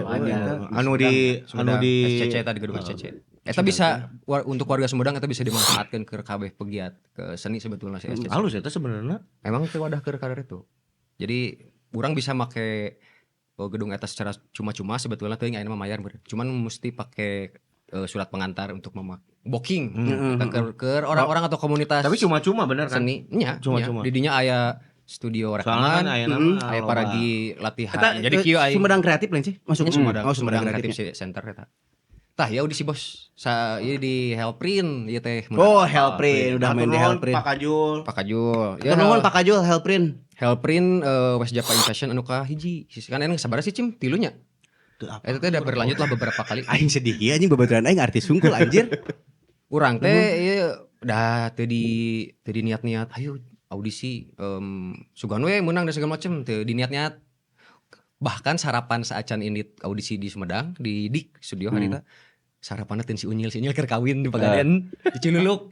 Anu di SCC tadi gedung SCC. Eta bisa untuk warga Sumedang eta bisa dimanfaatkan ke kabeh pegiat ke seni sebetulnya si SCC. halus eta sebenarnya. Emang teu wadah keur karir itu. Jadi urang bisa make gedung eta secara cuma-cuma sebetulnya teuing aya mah mayar bener. Cuman mesti pakai surat pengantar untuk booking kita ke orang-orang atau komunitas Tapi cuma-cuma bener kan? seni nya Cuma-cuma. di dinya aya studio Soalnya rekaman kan aya nama aya paragi latihan Eta, jadi kieu aya Sumedang kreatif lain sih masuk Sumedang Sumedang Creative kreatif Center eta tah ya audisi bos ieu di Hellprint ieu teh oh Hellprint udah main di Hatur nuhun, Hellprint Pak Kajul. Pak Kajul ya nuhun Pak Kajul Hellprint Hellprint West Java Invasion anu ka hiji kan enak sabar sih Cim tilunya Teu apa. eta teh udah berlanjut lah beberapa kali aing sedih ya anjing babaturan aing artis sungkul anjir urang teh ieu dah teu di niat-niat ayo audisi sugan we menang dan segala macem teu di niat-niat bahkan sarapan saacan indit audisi di Sumedang di Dik studio harita sarapanna teuing si Unyil keur kawin di Pagaden di Ciluluk.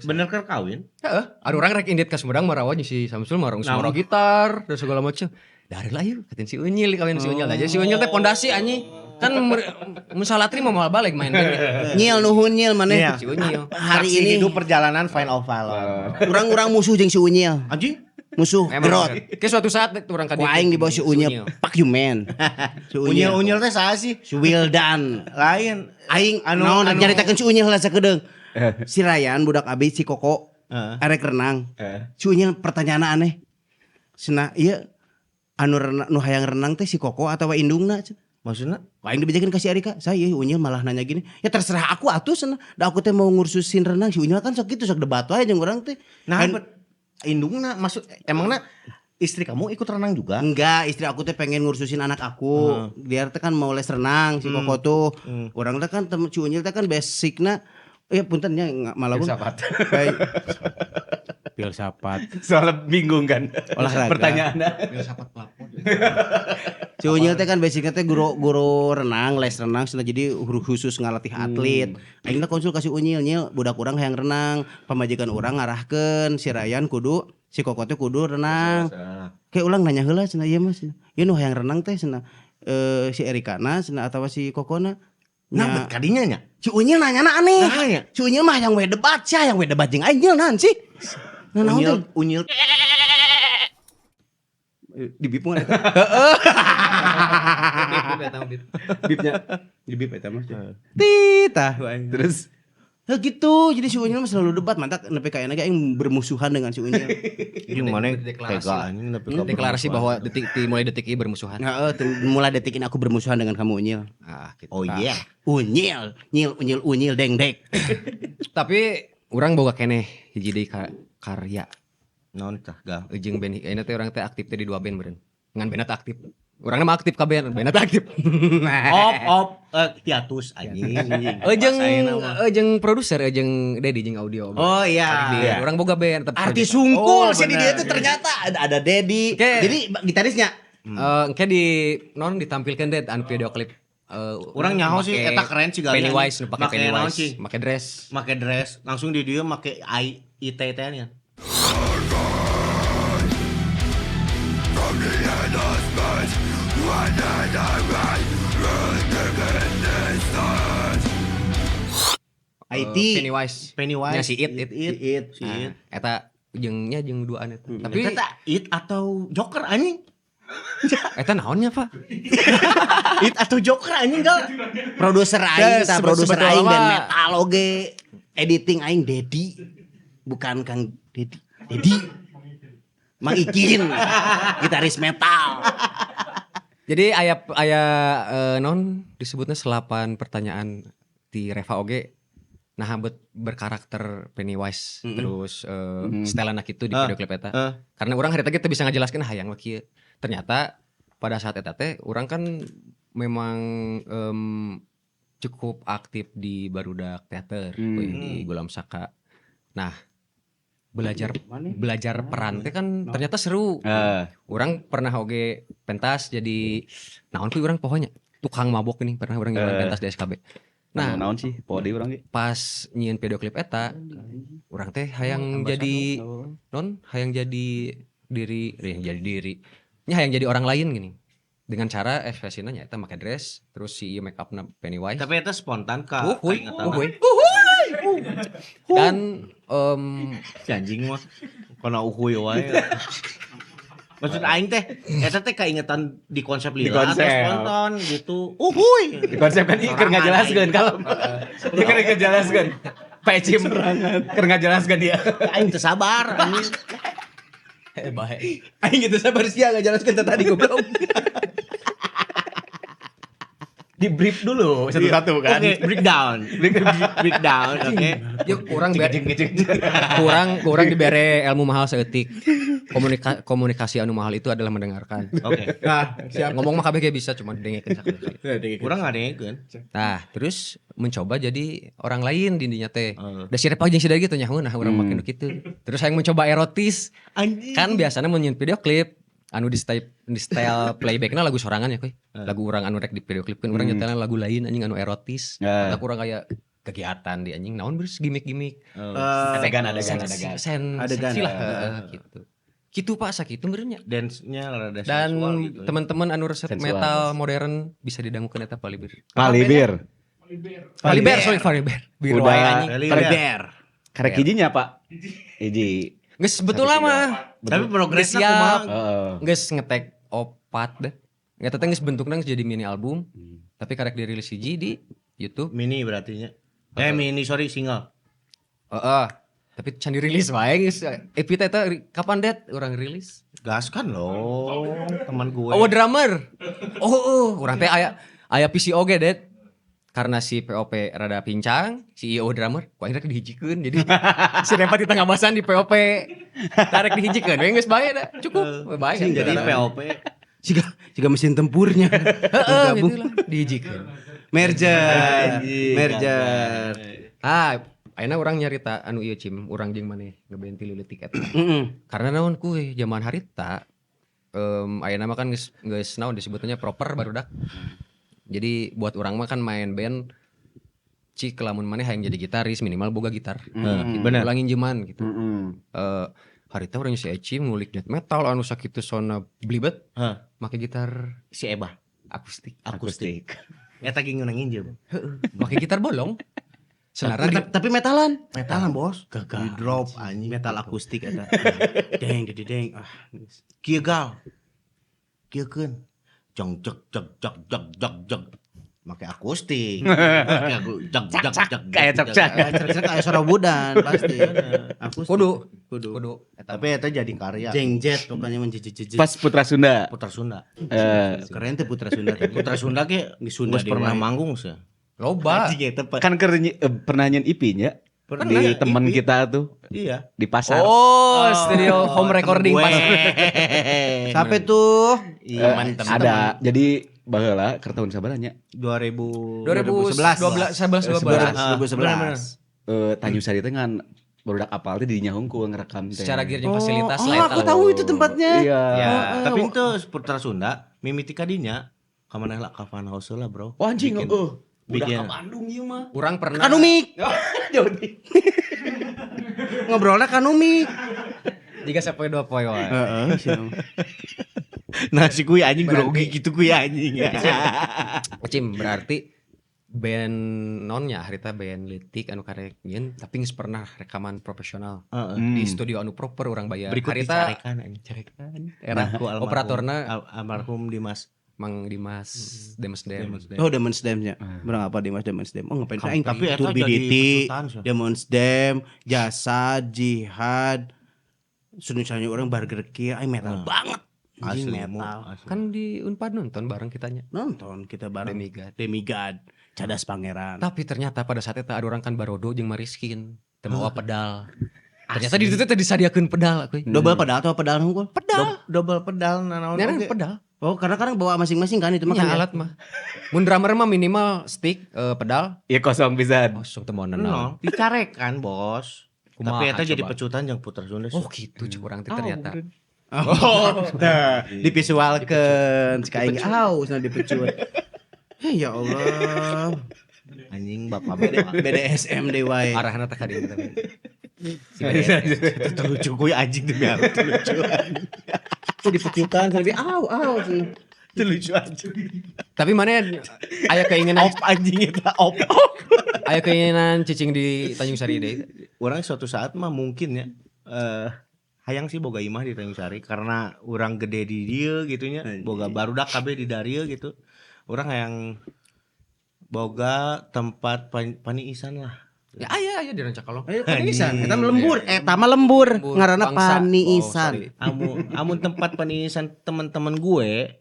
Bener kan kawin? Heeh, ada orang rek indit ka Sumedang marawa si Samsul marung suara gitar dan segala macam. Dari lah yuk katin si Unyil kawin si Unyil aja. Si Unyil teh pondasi anjing. Kan musalatri mau balik main kan. Nyil nuhun nyil maneh. Iya. Si Unyil. Hari Saksi ini hidup perjalanan fine of valor. urang musuh jeung si Unyil. Anjing? Musuh gerot. Ke suatu saat orang Ku aing di bawah si Unyil. Fuck you man. Si Unyil teh saha sih? Si Wildan. Lain. Aing naon nyaritakeun si Unyil lah sakedeung. Si Rayan budak abi si Koko arek renang. Si Unyil pertanyaan aneh. Cenah ieu anu nu hayang renang teh si Koko atawa indungna? Maksudnya? Aing dibejakeun ka si Arika. Saya Unyil malah nanya gini. Ya terserah aku atuh cenah. Da aku teh mau ngursusin renang si Unyil kan sok kitu sok debat wae jeung urang teh. Nah, Kan- indungna maksud emangna istri kamu ikut renang juga? Enggak, istri aku teh pengen ngursusin anak aku. Dia teh kan mau les renang si Koko tuh. Orang teh kan temen si Unyil teh kan basicna ya punten nya malah Filsafat. Baik. Filsafat. Soalnya bingung kan. Olahraga. Pertanyaannya. Si Unyil teh kan basicnya teh guru renang, les renang cenah jadi khusus ngalatih atlet. Aing konsul ka si Unyil, Nyil budak urang hayang renang, pamajikan urang ngarahkeun si Rayan kudu si Koko teh kudu renang. Kayak ulang nanya heula cenah ieu Mas. Ieu nu hayang renang teh cenah si Erikana cenah atawa si Kokona. Nah, kadinya nya. Si Unyil nanyana aneh. Nanya. Si Unyil mah yang we debat, sia yang we debat jeung aing Nyil naon sih? Nah, naon teh? Unyil Di bip mah eta. Bipnya di bip eta mah. Titah. Terus Nah gitu, jadi si Unyil mah selalu debat, mantap nepi ka aing bermusuhan dengan si Unyil. Jeung mana Deklarasi. tega anjing tapi ka Deklarasi bermusuhan. bahwa mulai detik ini bermusuhan. Heeh, mulai detik ini aku bermusuhan dengan kamu Unyil. Ah, gitu. Oh iya. Unyil, Unyil deng-dek. Tapi orang boga keneh hiji deui karya. Naon tah ga? Jeung band ini teh orang teh aktif teh di 2 band beureun. Ngan bandna teh aktif. Urangna mah aktif ka band, bandna teh aktif. Hiatus anjing. Jeung produser jeung Dedi jeung audio. Oh iya. Orang boga band tapi Artis project. sungkul Oh, sih di dia benar. tuh ternyata ada Dedi. Oke. Jadi gitarisnya Engke ditampilkan deh an video klip Urang nyaho sih make eta keren sih galian. Pennywise nu Make pake naon sih? Pennywise, make dress. Make dress, langsung di dia make IT nya. IT. Pennywise. Nya si It. Si It. Eta jeung duaan eta. Tapi Eta It atau Joker anjing? eta naonnya, Pak? It atau Joker anjing gal? Produser aing, Ya, produser sebetulnya aing dan mah- metal oge. Editing aing Dedi. Bukan Kang Dedi. Dedi. Mang Ikin. Gitaris metal. Jadi aya non disebutnya 8 pertanyaan di Reva oge. Nah, berkarakter Pennywise terus setelan kitu di video klip eta. Karena orang hari teh bisa ngajelaskeun hayang mah kieu. Ternyata pada saat eta teh orang kan memang cukup aktif di Barudak Teater di Gulam Saka. Nah, belajar peran teh kan ternyata seru. Orang pernah oge pentas jadi naon kuy urang pokoknya tukang mabok ini pernah orang nyoba pentas di SKB. Nah, naon sih podi urang ge? pas nyieun video klip eta orang teh hayang jadi hayang jadi diri nya hayang jadi orang lain gini dengan cara ekspresinya nya eta make dress terus si make upna Pennywise Tapi eta spontan ka. uhuy kaingetanna. dan Si anjing mah kana uhuy wae. Maksud aing teh eta teh kaingetan di konsep Di lila konsep. atau spontan gitu. Uhuy. Di konsep kan keur ngajelaskeun kalau. Dia keur ngajelaskeun. Pecim keur ngajelaskeun dia. Aing teu sabar anjing. baik Aing gitu sabar sia ngajelaskeun tadi goblok. Di brief dulu satu-satu kan. Oke, breakdown. Breakdown, oke. yuk kurang kurang dibere ilmu mahal seetik komunikasi anu mahal itu adalah mendengarkan. Oke. Nah, siap. Ngomong mah kabeh ge bisa cuma dengekeun sakali. Kurang ngadengekeun. Nah, terus mencoba jadi orang lain di dinya teh. Da si Repa jeung si Dagi teh nyaho nah urang make nu kitu. Terus hayang mencoba erotis. Anjing. Kan biasanya mun nyeun video klip anu di style playbackna lagu sorangan ya koy. Lagu urang anu rek di video klip kan urang nyetelna lagu lain anjing anu erotis. Atau kurang kayak kegiatan di anjing naon beres gimmick-gimmick. Adegan. Adegan. Sih lah gitu. Kitu Pak sakitu benernya. Dance-nya rada Dan seksual gitu. teman-teman anu resep Sensual. metal modern bisa didangukeun eta Palibir. Palibir. Palibir. Biru Udah. wae anjing. Paliber. Karek hijinya Pak. Hiji. Geus sebetulnya mah. Tapi progresnya Siap. kumaha? Heeh. Geus ngetek opat deh. Nggak teteh geus bentukna geus jadi mini album. Tapi karek dirilis hiji di YouTube. Mini berarti nya. Mini sorry single. Heeh. Tapi can dirilis wae geus. EP teh eta kapan det urang rilis? Gas kan loh teman gue. Oh, drummer. Urang teh aya PC oge det. Karena si POP rada pincang, si IO drummer, ku akhirnya dihijikeun. Jadi si Repa di tengah basan di POP tarik dihijikeun. We geus bae da. Cukup. Bae. Jadi POP. Jika mesin tempurnya. Heeh, gitu lah dihijikeun. Merger. Ayeuna urang nyarita anu ieu Cim, urang jeung maneh ngeband ti leutik eta. Heeh. Karena naon kuy zaman harita ayeuna mah kan geus naon disebutnya proper barudak. Jadi buat orang mah kan main band cik lamun maneh hayang jadi gitaris minimal boga gitar. Bener. Ulangin jeman gitu. Heeh. Harita urang si Eci ngulik death metal anu sakitu sona blibet Hah. make gitar Si Eba. akustik. Akustik. Eta ge ngeunang injem. Make gitar bolong. Senara Tapi metalan bos. Gagal. Di drop anjing metal akustik ada. Deng. Kieu gal. Kieu keun. Jong jog. Make akustik. Jog. Kayak cak-cak. Kayak suara budan pasti. Akustik. kudu Tapi eta jadi karya. Jeng jet pokoknya menjejej. Pas Putra Sunda. Putra Sunda. Keren teh Putra Sunda. Putra Sunda ge Di Sunda geus pernah dewa. manggung sih. loba. Kan pernah nyen IP-nya di teman kita tuh Iya. di pasar. Oh, studio home recording Temen pas. gue. Sampai tuh Iya, Ada. Jadi baheula keur tahun sabaranya 2011. 2011. Tanjung Sari teh ngan barudak apal teh didinya hungkul ngerekam teh. Secara gear jeung fasilitas Oh, lain aku tahu itu tempatnya. Iya. Ya. Tapi itu Putra Sunda mimiti kadinya ka maneh lah ka Fan House lah, Bro. Oh anjing Bikin- Udah bikin- ke Bandung ieu mah. Urang pernah Kanumik. Jadi Ngobrolnya kanumik. jika sapoe dua poe wae. Nah, si kuy anjing grogi gitu kuy anjing. Cim berarti band nonnya harita band leutik anu karek nyeun tapi geus pernah rekaman profesional di studio anu proper urang bayar. Berikut Harita dicarekan anjing. carekan era Almarhum- operatorna almarhum Dimas. Mang Dimas Demesdem. Oh, Demons Dem-nya. Berang apa Dimas Demons Dem? Oh, ngapain aing Tapi eta Turbidity, jadi pesutan, so. Demons Dem, Jasa, Jihad. Sunusanya orang burger kieu aing metal banget. Anjing Asli, metal. asli. Kan di Unpad nonton bareng kitanya. Nonton kita bareng Demigod. Cadas Pangeran. Tapi ternyata pada saat itu ada orang kan Barodo jeung Mariskin teu mawa pedal. Ternyata di ditu teh disadiakeun pedal kuy. Double pedal atau pedal hungkul? Pedal. Double pedal nanaon Nyana oge. pedal. Oh, karena bawa masing-masing kan itu mah Ya, kan. alat mah. Mun drummer mah minimal stick, pedal. ya kosong pisan. Kosong teu moal naon. No, dicarekan, Bos. Kumaha, Tapi eta jadi coba? pecutan yang Putra Sunda. Oh gitu cuk urang teh ternyata. Oh, divisualkeun cek aing. Cenah dipecut. Ya Allah. Anjing bapak BDSM deh wae. Arahna teh ka dieu tapi. Itu lucu kuy anjing demi aku itu lucu. Itu dipecutan sampai cenah. Itu lucu anjing. Tapi mana aya keinginan Anjing eta op. aya keinginan cicing di Tanjung Sari deui. Orang suatu saat mah mungkin ya hayang sih boga imah di Tanjung Sari karena orang gede di dieu gitunya boga barudak kabeh di dario gitu. Orang hayang boga tempat paniisan lah. Ya aya di Rancakalong. Ayo paniisan, eta mah lembur, mah lembur, ngaranna Bangsa. paniisan. Amun tempat paniisan teman-teman gue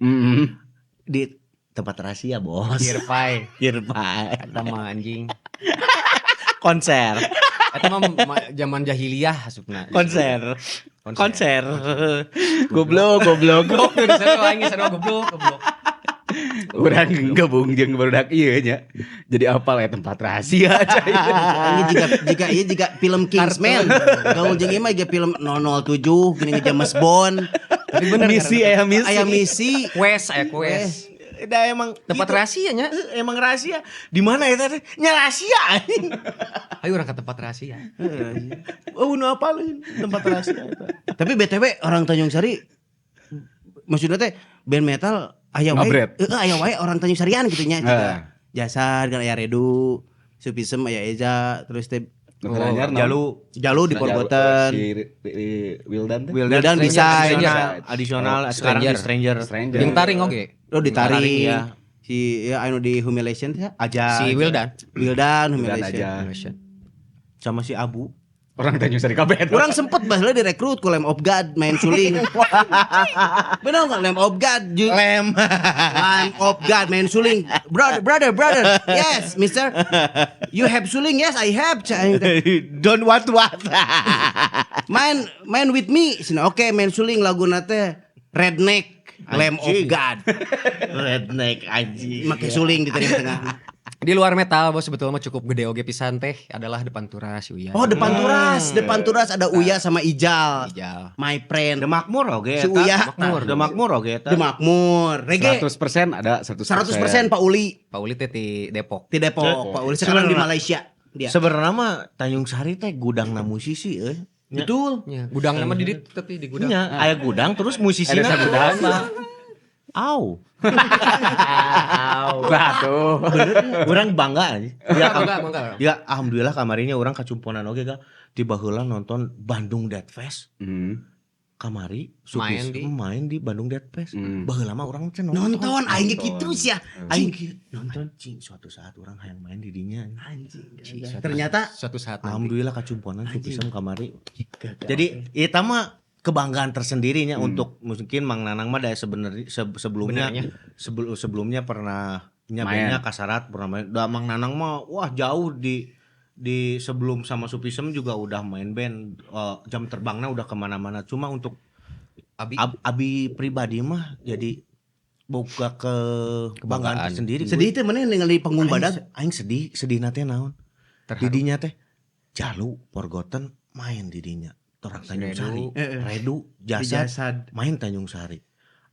di tempat rahasia, Bos. Kirpai. Kirpai. Eta mah anjing. Konser. Eta mah zaman jahiliyah asupna. Konser. Goblok. Goblok tuh disana anjing sarua goblok. Urang gabung jeung barudak ieu nya. Jadi apal ya tempat rahasia cai. Ini jika film Kingsman. Gaul jeung ieu mah ge film 007 gini James Bond. Tapi bener misi kan? misi. Aya misi. Quest quest. Da emang Tempat gitu. rahasianya. Emang rahasia. Di mana ya teh? Nya rahasia anjing. Ayo orang ke tempat rahasia. Oh, nu apalin tempat rahasia eta. Tapi BTW orang Tanjung Sari maksudnya teh band metal aya wae. Ngabret. Aya wae orang Tanjung Sarian gitu nya. Heeh. Jasad kan aya Redu, Supisem aya Eza, terus teh Anyar, Jalu di Porgoten. Si Wildan teh. Wildan bisa Additional sekarang di Stranger. Stranger. Yang taring oke. Oh ditarik. Taring, ya. Si ya anu di Humiliation teh aja. Si Wildan. Wildan Wildan Humiliation. aja. Sama si Abu. Orang Tanjung Sari kabeh. Orang sempet bahasanya direkrut ku Lamb of God main suling. Benar enggak Lamb of God? Lem. Lamb of God main suling. Brother. Yes, mister. You have suling? Yes, I have. Don't what. Main with me. Sina oke main suling laguna teh Redneck Lamb of Anjing. God. Redneck anjing. Make suling di tengah-tengah. Di luar metal bos sebetulnya mah cukup gede oge pisan teh adalah Depan Turas Uya. Oh, depan turas ada Uya sama Ijal. Ijal. My friend. The Makmur oge Si eta. Uya. The Makmur oge eta. The Makmur. Reggae 100% ada 100% Pak Uli. Pak Uli teh di Depok. Di Depok. Pak Uli sekarang di Malaysia. Dia. Sebenarnya mah Tanjung Sari teh gudangna musisi euy. Betul. Ya, gudang nama di tapi di gudang. Nya aya gudang terus musisina Ada gudang. Au. Lah tuh. Urang bangga aja. Ya, Mangga. ya alhamdulillah kamarinya orang kacumponan oge ga di baheula nonton Bandung Dead Fest. Kamari main di Bandung Dead Fest. Baheula mah urang teh Nonton aing gitu sih ya. Aing nonton cing suatu saat orang hayang main di dinya. Ternyata Suatu saat nanti. Alhamdulillah kacumponan supisem kamari. Jadi eta mah kebanggaan tersendirinya untuk mungkin Mang Nanang mah dari sebenarnya sebelumnya sebelumnya pernah nyabenya kasarat pernah main. Da Mang Nanang mah wah jauh di sebelum sama Supisem juga udah main band, jam terbangnya udah kemana-mana. Cuma untuk Abi pribadi mah jadi boga kebanggaan tersendiri. sedih teh mana ningali panggung badak. Aing sedih nate naon. Didinya teh Jalu Porgoten main didinya. Orang Tanjung Sari, Redu, Jasad, main Tanjung Sari.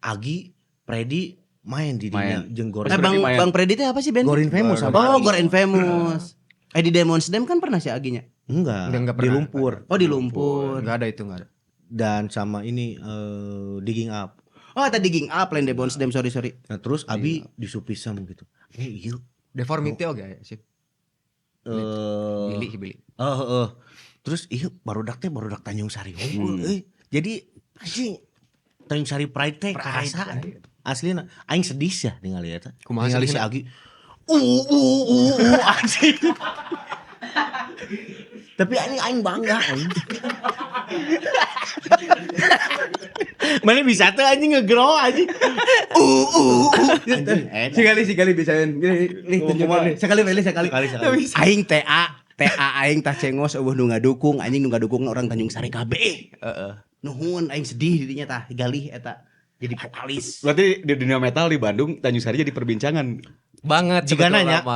Agi, Predi main didinya jeung Gorin. Bang Predi teh apa sih band? Gorin Famous Oh, Gorin Famous. Di Demons Dem kan pernah sih Aginya. Enggak Enggak di pernah. Lumpur. Oh, di Lumpur. Enggak ada itu enggak ada. Dan sama ini Digging Up. Oh, tadi Digging Up lain Demons Dem, sorry. Nah, terus Abi di Supisem gitu. Iya. Deformity oge ya sih. Billy. Terus iya barudak Tanjung Sari unggul jadi anjing Tanjung Sari Pride teh kerasa aslina aing sedih ya ningali eta Kumaha ningali si sedihna? Agi anjing tapi aing bangga anjing mana bisa tuh anjing ngegrow anjing Sekali bisain. Nih tunjukkan. Sekali. Aing TA aing tah cengos eueuh nu ngadukung anjing nu ngadukung orang Tanjung Sari kabeh. Nuhun aing sedih didinya tah galih eta jadi vokalis. Berarti di dunia metal di Bandung Tanjung Sari jadi perbincangan. Banget jigana Eta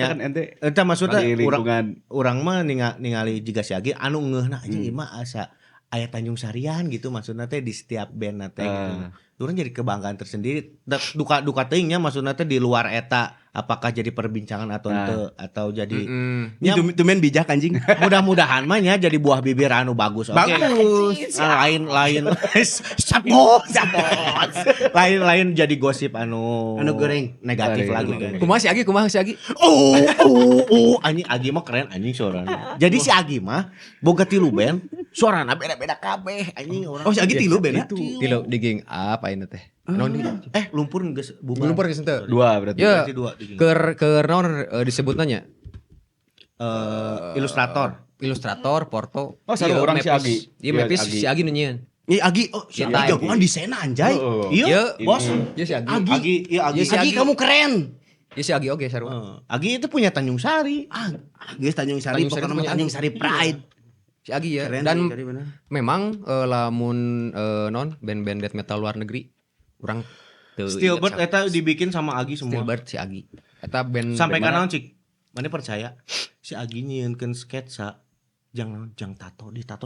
kan ente eta maksudnya di lingkungan. urang mah ningali jiga si Agi anu ngeunah anjing ieu mah asa aya Tanjung Sarian gitu maksudna teh di setiap band na teh gitu. Urang jadi kebanggaan tersendiri. Duka teuingnya maksudna teh di luar eta apakah jadi perbincangan atau henteu atau jadi nya Tumen bijak anjing. mudah-mudahan mah nya jadi buah bibir anu bagus. Oke. Bagus. Lain lain jadi gosip anu goreng. negatif lagi kan. Kumaha si Agi? Anjing Agi mah keren anjing suarana. Jadi si Agi mah boga tilu band, suarana beda-beda kabeh anjing orang. Oh, si Agi tilu band. Tilo Digging Up ayeuna teh. Naon di? Lumpur geus bubar. Lumpur geus henteu. 2 berarti. Ya. Berarti 2 Digging. Keur naon disebutna nya? Ilustrator, Porto. Oh, sarua orang si Agi. Iya, Mepis si Agi nu nyieun. Agi, si Agi jagoan di Sena anjay. Iya, bos. Iya si Agi. Agi, iya Agi. Iya, si Agi kamu keren. Iya si Agi oge sarua. Agi itu punya Tanjung Sari. Geus Tanjung Sari, Tanjung Sari pokoknya punya Tanjung Agi. Sari Pride. Si Agi ya. Keren, Dan Agi, bener. memang lamun non band-band death metal luar negeri urang teu Steelbird eta dibikin sama Agi semua. Steelbird si Agi. Eta band Sampai band kana cik. Mana percaya si Agi nyieunkeun sketsa jang tato di tato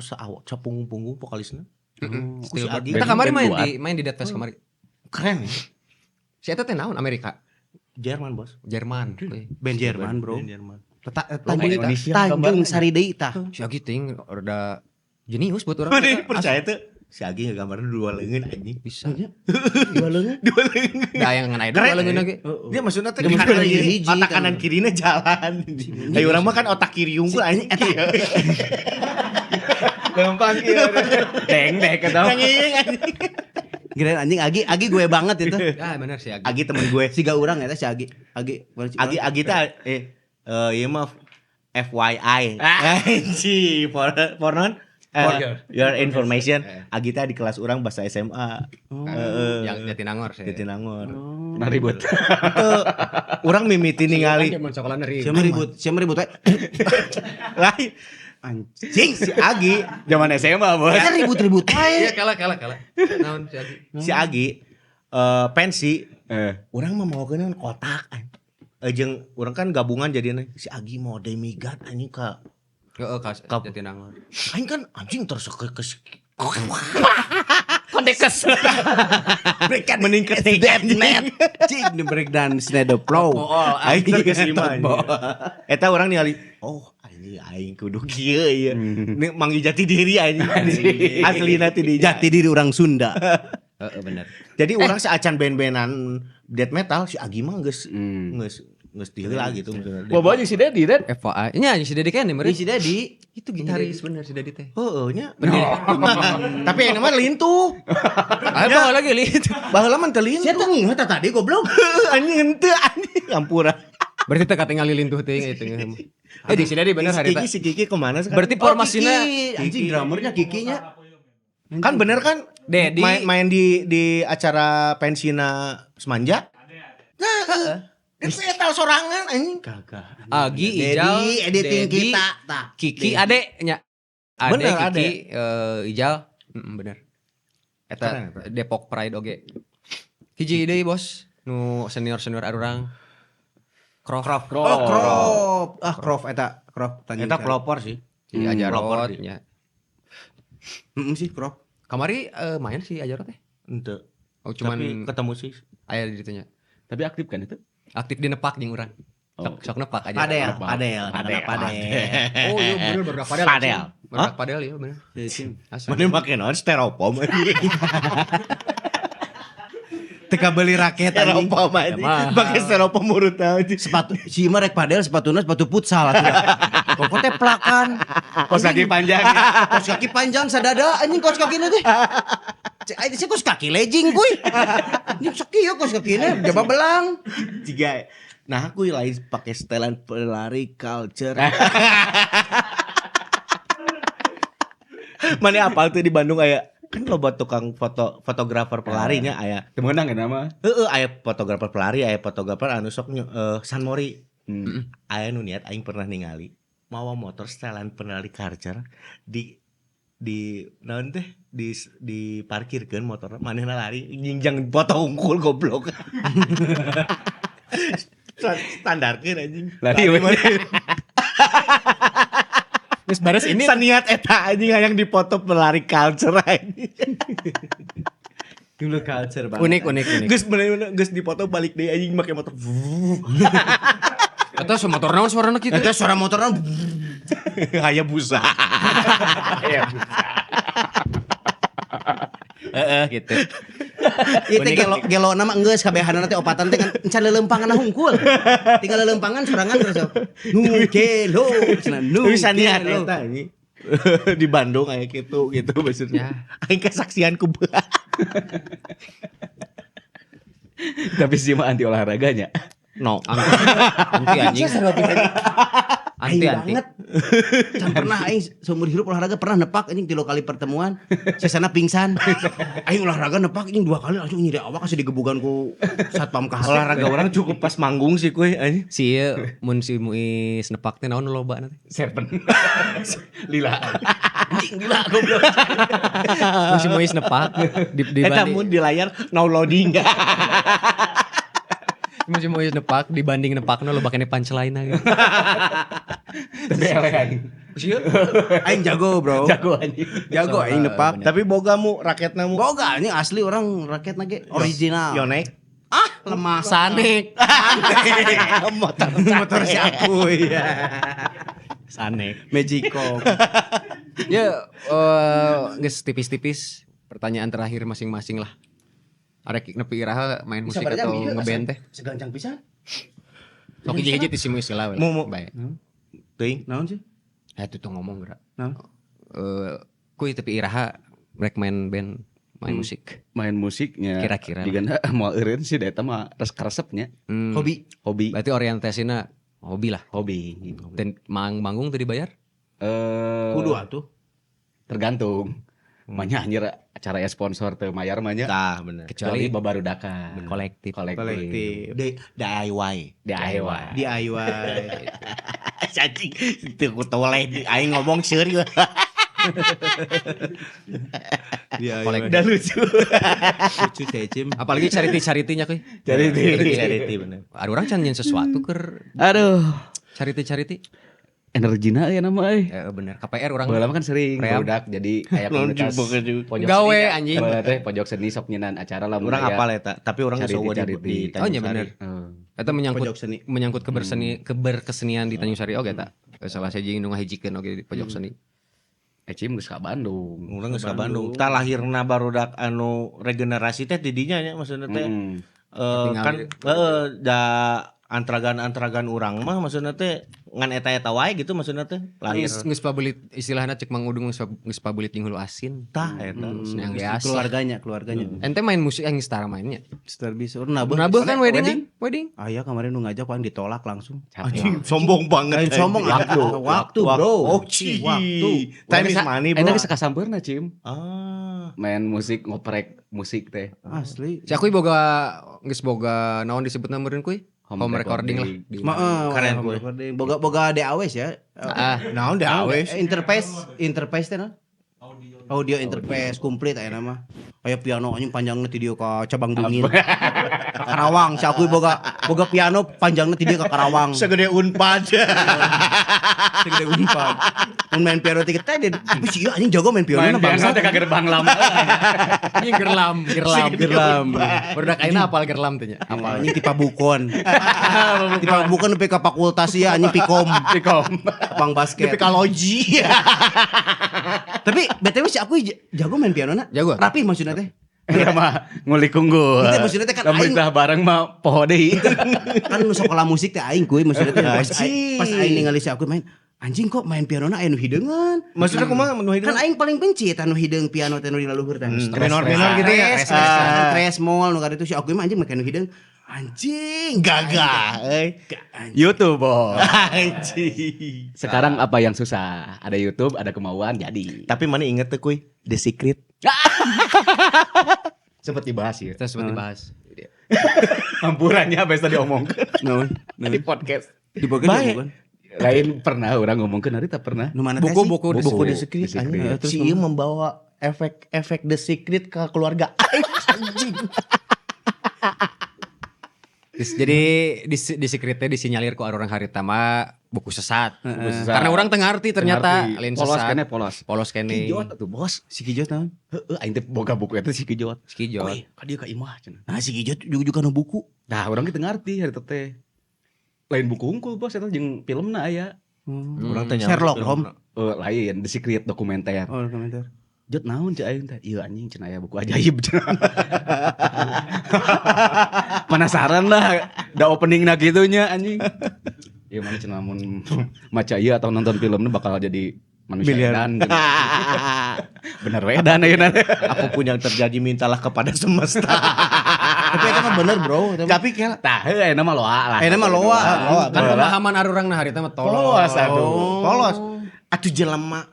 punggung-punggung vokalisna. Si Agi Kita kamari band buat. main di Dead Fest kamari. keren ya. Si eta teh naon Amerika, Jerman bos. Jerman. Band Jerman, Bro. Band Jerman. Tanjung Indonesia Tanjung gambarnya. Sari deui tah. Si Agi ting rada jenius buat orang. Mana percaya tuh si Agi ngegambarnya dua leungeun anjing. Bisa. Dua leungeun. Dua leungeun. Da yang ngan idol Keren, leungeun ya? lagi. Dia maksudnya tuh Dia kanan maksudnya kiri, hiji, otak kan. kanan kirinya jalan. Ayo orang mah kan otak kiri unggul anjing. Gampang kieu. Deng kata. Yang ini anjing. Kirain anjing Agi gue banget itu. Ah benar si Agi. Agi temen gue. Siga urang eta si Agi. Agi teh ieu mah FYI. Anjing for non your information. Agi teh di kelas orang bahasa SMA. Yang Jatinangor sih. Jatinangor. Nah ribut. Itu orang mimiti ningali Zaman sekolah neri. Siapa ribut we. lain anjing si Agi Zaman SMA, Bos. Kita ribut-ribut Iya wae. kalah. Naon si Agi. si Agi pensi Orang mah mau kenal kotak jeung urang kan gabungan jadinya si Agi mau demigod anjing ka Heeh, ka Kap- Jatinangor. aing kan anjing terus ke Kondekes. breakan meningkat Dead net. Cing di breakdance net the flow. aing terkesima eta urang ningali oh anjing aing kudu kieu ieu Ini manggi jati diri anjing aslina teh di Jati diri orang Sunda. Heeh benar. jadi urang seacan band-bandan death metal si Agi mah geus Hmm. geus diheula gitu maksudnya. Bawa si Dedi, Den. FYI. Nya si Dedi kan Ini si Dedi. itu gitaris bener si Dedi teh. Heeh nya. Tapi yang mah lintuh. Ayo bawa lagi lihat. Baheula mah teu lintuh. Saya tuh nginget tadi goblok. Anjing henteu anjing ngampura. Berarti teh katingal lintuh teuing itu. Di si Dedi bener hari Si Kiki kemana sekarang? Berarti formasinya Kiki. Anjing drummernya Kikinya. kan bener kan? Dedi. Main di acara pensina Semanja. Nah, itu metal sorangan anjing. Kagak. Agi Ijal, Dedi editing Dedi, kita tah. Kiki adeknya. Ade Bener, Kiki Ijal. Bener. Keren, Eta Depok Pride oge. Hiji deui bos. Nu senior-senior arurang. Krof. Oh, Krop. Ah, Krop eta, Krop Tanjung Eta Sari. pelopor sih. Si Pelopor Ajarot sih. nya. Sih Krop. Kamari main si Ajarot teh. Ente. Oh cuman Tapi ketemu sih. aya di ditu nya. Tapi aktif kan itu? Aktif di nepak jeung urang. Oh. Sok nepak aja. Padel. Padel. Oh iya bener berdak padel. Padel. Berdak padel iya bener. Asli. Mana make naon styrofoam anjing. Teka beli raket anjing. Styrofoam anjing. mahal. Pakai styrofoam urut anjing. Sepatu si mah rek padel sepatuna sepatu futsal atuh. Pokok teh plakan. Kos kaki panjang ya. Kos kaki panjang sadada anjing kos kakina teh. Cek sih kos kaki legging kuy. Anjing sakieu kos kakina jaba belang. Tiga. Nah aku lain pakai setelan pelari culture. Mana apa tuh di Bandung aya kan lo buat tukang fotografer pelarinya aya. Temenang kan nama? Aya fotografer pelari, aya fotografer anu sok San Mori. Aya nu niat aing pernah ningali mawa motor setelan pelari culture di naon teh di parkirkeun motor manehna lari jingjang foto unggul goblok. Standarkeun anjing. Lari Geus bares ini Saniat eta anjing hayang dipoto pelari culture anjing. Dulu culture banget. unik. Geus bener-bener geus dipoto balik deui anjing make motor. Eta semotor naon suarana kitu? Eta suara motorna Hayabusa. Gitu. ieu teh gelo nama geus kabehanana teh opatan teh kan encan leuleumpangan hungkul. Tinggal leuleumpangan sorangan terus. Nu gelo, cenah nu. Tapi saniat gelo. eta anjing. Di Bandung aya gitu maksudnya. Aing kesaksian ku beula. Tapi sih mah anti olahraganya. No. Anti anjing. Aing Anti. banget. Can pernah aing seumur hidup olahraga pernah nepak anjing 3 kali pertemuan. Sesana pingsan. Aing olahraga nepak anjing 2 kali langsung nyeri awak kasih digebugan ku satpam kahar. Olahraga orang cukup pas manggung sih kuy anjing. Si ieu mun si Muis nepak teh naon nu loba nanti? Seven. Lila. Anjing gila goblok. Mun si Muis nepak di Eta mun di layar no loading. mun si Muis nepak dibanding nepakna loba kene punchline gitu. Tapi eleh anjing. Aing jago, Bro. Jago anjing. Jago aing nepak. Tapi bogamu raketna mu. Boga ini asli orang raket lagi original. Yonek. Lemah. Sanek. Motor si aku ya. Sanek. Magico. Ya, geus tipis-tipis. Pertanyaan terakhir masing-masing lah. Arek nepi iraha main musik atau ngeband teh? Segancang pisan. Sok hiji-hiji ti simu istilah we. Mu. Bae. Teuing. Naon sih? Itu tuh ngomong geura. Naon? Kuy tapi iraha rek main band, main musik. Main musiknya Kira-kira. digana mau eureun sih eta mah resep-resepnya. Hobi. Hobi. Berarti orientasina hobi lah. Hobi. Dan manggung teu dibayar? Kudu atuh. Tergantung. Manya anjir acara sponsor teu mayar mah nya. Tah bener. Kecuali Kecuali babarudakan. kolektif. Kolektif. DIY. DIY. DIY. Cacing. Teu ku toleh aing ngomong seueur. DIY. Udah lucu. Lucu Cecim. Apalagi cariti-caritinya kuy. Charity bener. Ada orang can nyen sesuatu keur Aduh, cariti-cariti. energina ya nama Bener. KPR orang. Baheula mah kan sering Ream. budak jadi kayak komunitas pojok Gawe, seni. anjing. Baheula teh pojok seni sok nyenan acara lah. Urang apal eta, tapi urang geus eueuh di Oh iya bener. Eta menyangkut Pojok seni. menyangkut keberkesenian di Tanjung Sari oge eta. Salah siji nu ngahijikeun oge di pojok seni. Ecim geus ka Bandung. Urang geus ka Bandung. Tah lahirna barudak anu regenerasi teh di dinya nya maksudna teh. Kan da antaragan urang mah maksudna teh ngan eta-eta wae gitu maksudna teh lahir. Geus pabelit istilahna cek Mang Udung geus pabelit jeung hulu asin. Tah eta. Yang biasa. Keluarganya. Ente main musik yang setara mainnya. Star bisa. Urang nabuh. Nabuh kan wedding. Aya kemarin nu ngajak pan ditolak langsung. Anjing sombong banget. Lain sombong waktu, Bro. Oh, ci. Waktu. Time is money, Enak bro. geus kasampeurna, Cim. Ah. Main musik ngoprek musik teh. Asli. Si aku geus boga naon disebutna meureun kuy? Home recording lah. Keren gue. gue. Boga DAWs ya. Naon deh awes. Interface teh naon? Audio interface komplit aya nama. Aya piano anjing panjangna ti dieu ka Cabang Dungin. Ka Karawang, si aku boga piano panjangna ti dieu ka Karawang. Segede Unpad. Segede Unpad. Mun main piano ti kita tapi si ieu anjing jago main piano na bangsa. teh ka gerbang lama. Ini gerlam. Barudak ayeuna apal gerlam teh nya. Apa anjing ti pabukon. Ti pabukon nepi ka fakultas ya anjing pikom. Bang basket. Nepi ka loji. Tapi BTW si aku jago main piano na. Jago. Rapi maksudnya teh. Iya mah ngulik unggul. Itu maksudnya teh kan lamun aing- tah bareng mah poho deui. Kan nu sekolah musik teh aing kuy maksudnya teh Anjing. pas aing ningali si aku main anjing kok main piano na aya nu hideungan. Maksudnya kumaha nu Kan aing paling benci eta nu hideung piano teh nu di laluhur teh. minor gitu ya. Tres mall nu itu si aku mah anjing make nu hideung. Anjing Gagah. YouTube, Bos. Anjing. Sekarang apa yang susah? Ada YouTube, ada kemauan jadi. Tapi mana inget tuh kuy The Secret. Sempat dibahas ya. Kita sempat dibahas. Hampurannya biasa diomongkeun naon di podcast. di boga Baik. jago kan. Lain pernah orang ngomongkeun hari tak pernah. Nu mana teh Buku-buku sih? Buku The The Secret. The Secret. Anjing. Terus Si ieu membawa efek The Secret ke keluarga aing. Anjing. Jadi di secretnya disinyalir ku orang harita mah buku sesat. sesat. Karena orang teu ngarti ternyata Ngarti. lain Polos sesat. kene polos. Polos kene. Kijot atuh, Bos. Si Kijot naon? Heeh, aing teh boga buku eta si Kijot. Skijot. Woi, ka dieu ka imah cenah. Nah si Kijot juga nu buku. Nah, orang kita ngarti hari teh. Lain buku unggul, Bos, eta jeung filmna aya. Urang teh Sherlock Holmes. Lain The Secret dokumenter. Oh komentar. Jot naon cek aing teh? Ieu anjing cenah aya buku ajaib cenah. Penasaran lah, da openingna gitu nya anjing. Ieu mana cenah mun maca ieu atau nonton filmnya bakal jadi manusia edan. Bener we edan ayeuna. apapun yang terjadi mintalah kepada semesta. Tapi itu mah bener bro. Tapi kayak Tah, ayeuna mah loa lah. Ayeuna mah loa. Kan pemahaman arurang nah harita mah tolong. Polos aduh. polos. Atuh jelema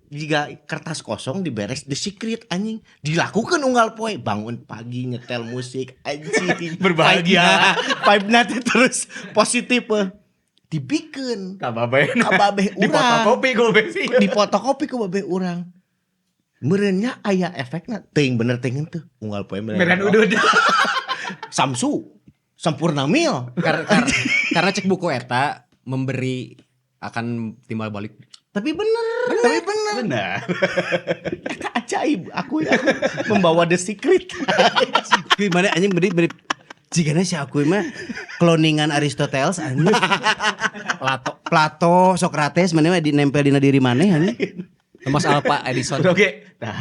jika kertas kosong diberes The Secret anjing dilakukan unggal poe bangun pagi nyetel musik anjing Berbahagia. vibe nanti terus positif dibikeun Kababeh. kababeh Di fotokopi gobe sih. di fotokopi ke babeh urang meureunnya aya efekna teuing bener teuing teu unggal poe Medan udud. Samsu Sampurna Mil Karena cek buku eta memberi akan timbal balik Tapi bener. Benar. Ajaib, aku membawa the secret. Gimana anjing beri jigana si aku mah kloningan Aristoteles anjing. Plato, Socrates mana mah dinempel dina diri maneh anjing. Thomas Alva Edison. Oke. Nah,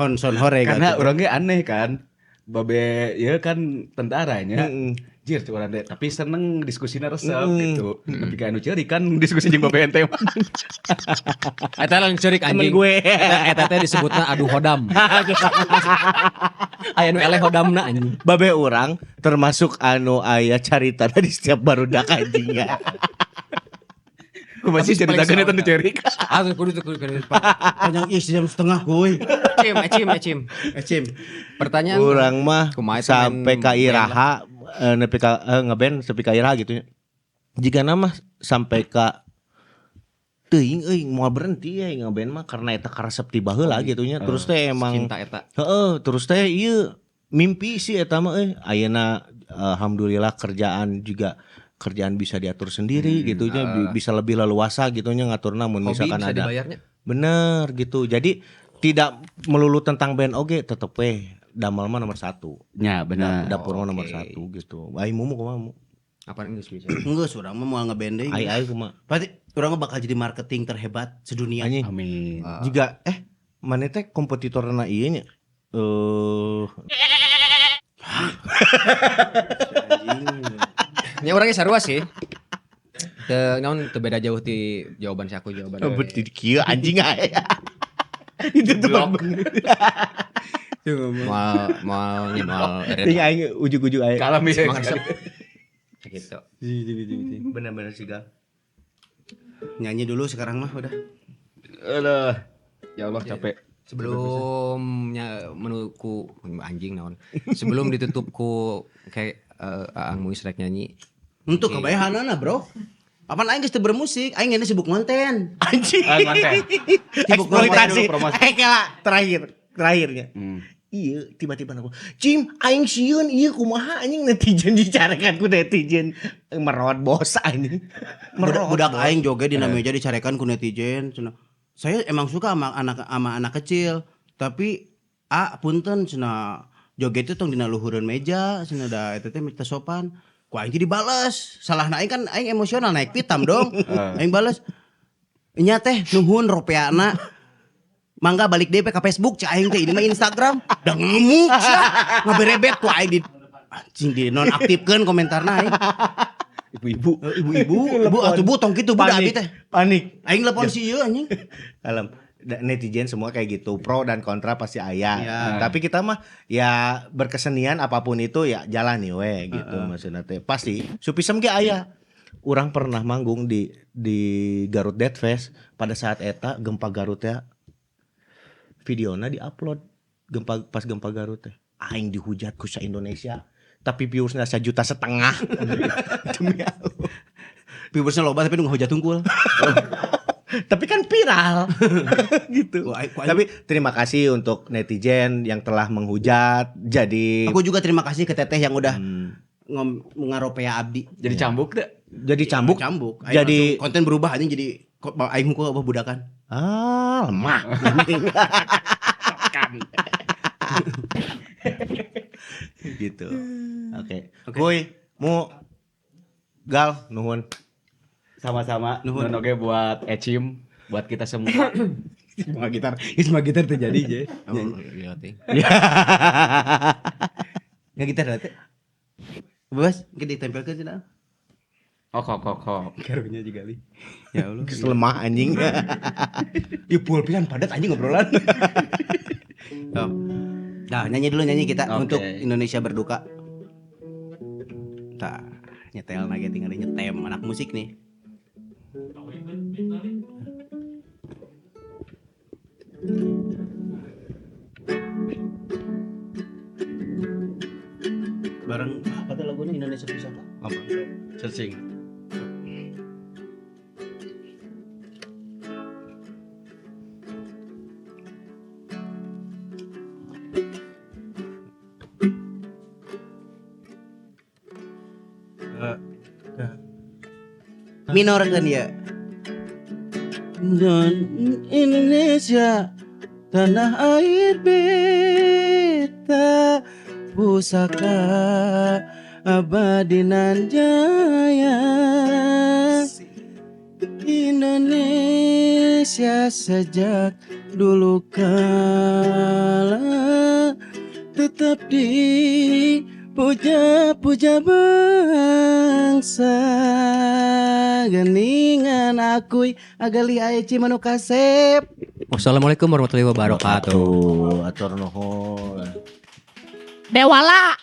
Konson hore karena gitu. orangnya aneh kan. Babe ya kan tentaranya. Jir tuh orang teh, tapi seneng diskusinya resep gitu. Tapi kayak anu ceuri kan diskusi jeung babe ente mah. Eta lang ceurik anjing. gue. Eta teh disebutna adu hodam. Aya nu eleh hodamna anjing. Babe orang termasuk anu aya carita di setiap barudak anjingnya. Ku masih ceritakeun eta nu cerik. Ah kudu. Panjang jam setengah kuy. Ecim. Pertanyaan Orang mah kumaha sampai main- ka iraha nepi ka ngeband sampai ka iraha gitu nya. Jika nama sampai ka teuing euy moal berhenti ya ngeband mah karena eta karesep ti baheula gitu nya. Terus teh emang cinta eta. terus teh ieu mimpi sih eta mah ayeuna alhamdulillah kerjaan bisa diatur sendiri gitu nya bisa lebih leluasa gitu nya ngaturna mun Hobi misalkan bisa ada. dibayarnya. Bener gitu. Jadi tidak melulu tentang band oge tetep damel mah nomor 1. Ya benar. Dapur mah nomor Oke. 1 gitu. Ai mumu kumaha mu? Apa Inggris bisa? Enggak, urang mah moal ngeband deui. Ai kumaha? Berarti urang mah bakal jadi marketing terhebat sedunia. Anjing. Amin. Juga mana teh kompetitorna ieu nya. Nya orangnya sarua sih. Naon teu beda jauh ti jawaban si aku jawaban. Beuti kieu anjing aya. Itu tuh. Mal Ting aing ujug-ujug aya. Kalem ya. Emang resep. Gitu. Bener-bener sih gal. Nyanyi dulu sekarang mah udah. Aduh. Ya Allah capek. Sebelumnya menuku anjing naon. Sebelum ditutup ku kayak Aang Muis rek nyanyi. Untuk kebayahanana, Bro. Apaan aing geus teu bermusik, aing ini sibuk konten. Anjing. Konten. Eksploitasi. Dulu promosi. Kela terakhirnya. Iya, tiba-tiba aku, Cim, aing sieun ieu kumaha anjing netizen dicarekan ku netizen merot bos anjing. Budak aing joget dina meja dicarekan ku netizen cenah. Saya emang suka sama anak kecil, tapi punten cenah joget itu tong dina luhureun meja cenah da eta teh teu sopan. Ku aing jadi bales. Salahna aing kan aing emosional naik pitam dong. Aing bales. Nya teh nuhun rupiahna. Mangga balik DP ke Facebook cak aing teh ini mah Instagram da ngemuk sia ngaberebet ku aing di anjing di nonaktifkeun komentarna aing. Ibu atuh tong kitu budak abi teh. Panik. Aing telepon si ieu anjing. Alam netizen semua kayak gitu, pro dan kontra pasti aya. Iya. Tapi kita mah ya berkesenian apapun itu ya jalani we gitu maksudna teh. Pasti supisem ge aya. Urang pernah manggung di Garut Dead Fest pada saat eta gempa Garut ya. Videona di-upload pas gempa Garut teh. Aing dihujat ku sa-Indonesia. Tapi views-na 1,5 juta. Demi Allah. Viewersnya loba tapi nu ngehujat tungkul. Tapi kan viral gitu. Wah, aku- Tapi terima kasih untuk netizen yang telah menghujat. Jadi Aku juga terima kasih ke Teteh yang udah ngaropea abdi. Jadi cambuk deh. jadi cambuk. Cambuk. Aing Jadi langsung konten berubah anjing jadi aing hukum budakan. lemah. Gitu. Oke. Kuy, mu Gal nuhun. Sama-sama. Nuhun oge buat Ecim, buat kita semua. Semua gitar terjadi je. Oh, iya teh. Nggak gitar teh. Bebas, kita ditempelkeun cenah. Kok. Karunya juga li. Ya Allah. Lemah anjing. Ih pul pisan padat anjing ngobrolan. Nah, nyanyi dulu kita Oke. untuk Indonesia berduka. Tah, nyetel lagi tinggal nyetem anak musik nih. Bareng apa tuh lagunya Indonesia Pusaka? Apa? Searching. Minor kan ya. Indonesia tanah air beta pusaka abadi nan jaya. Indonesia sejak dulu kala tetap dipuja-puja bangsa. Geningan akui agali aeci manu kasep. Wassalamualaikum warahmatullahi wabarakatuh. Atur nuhun. Dewala.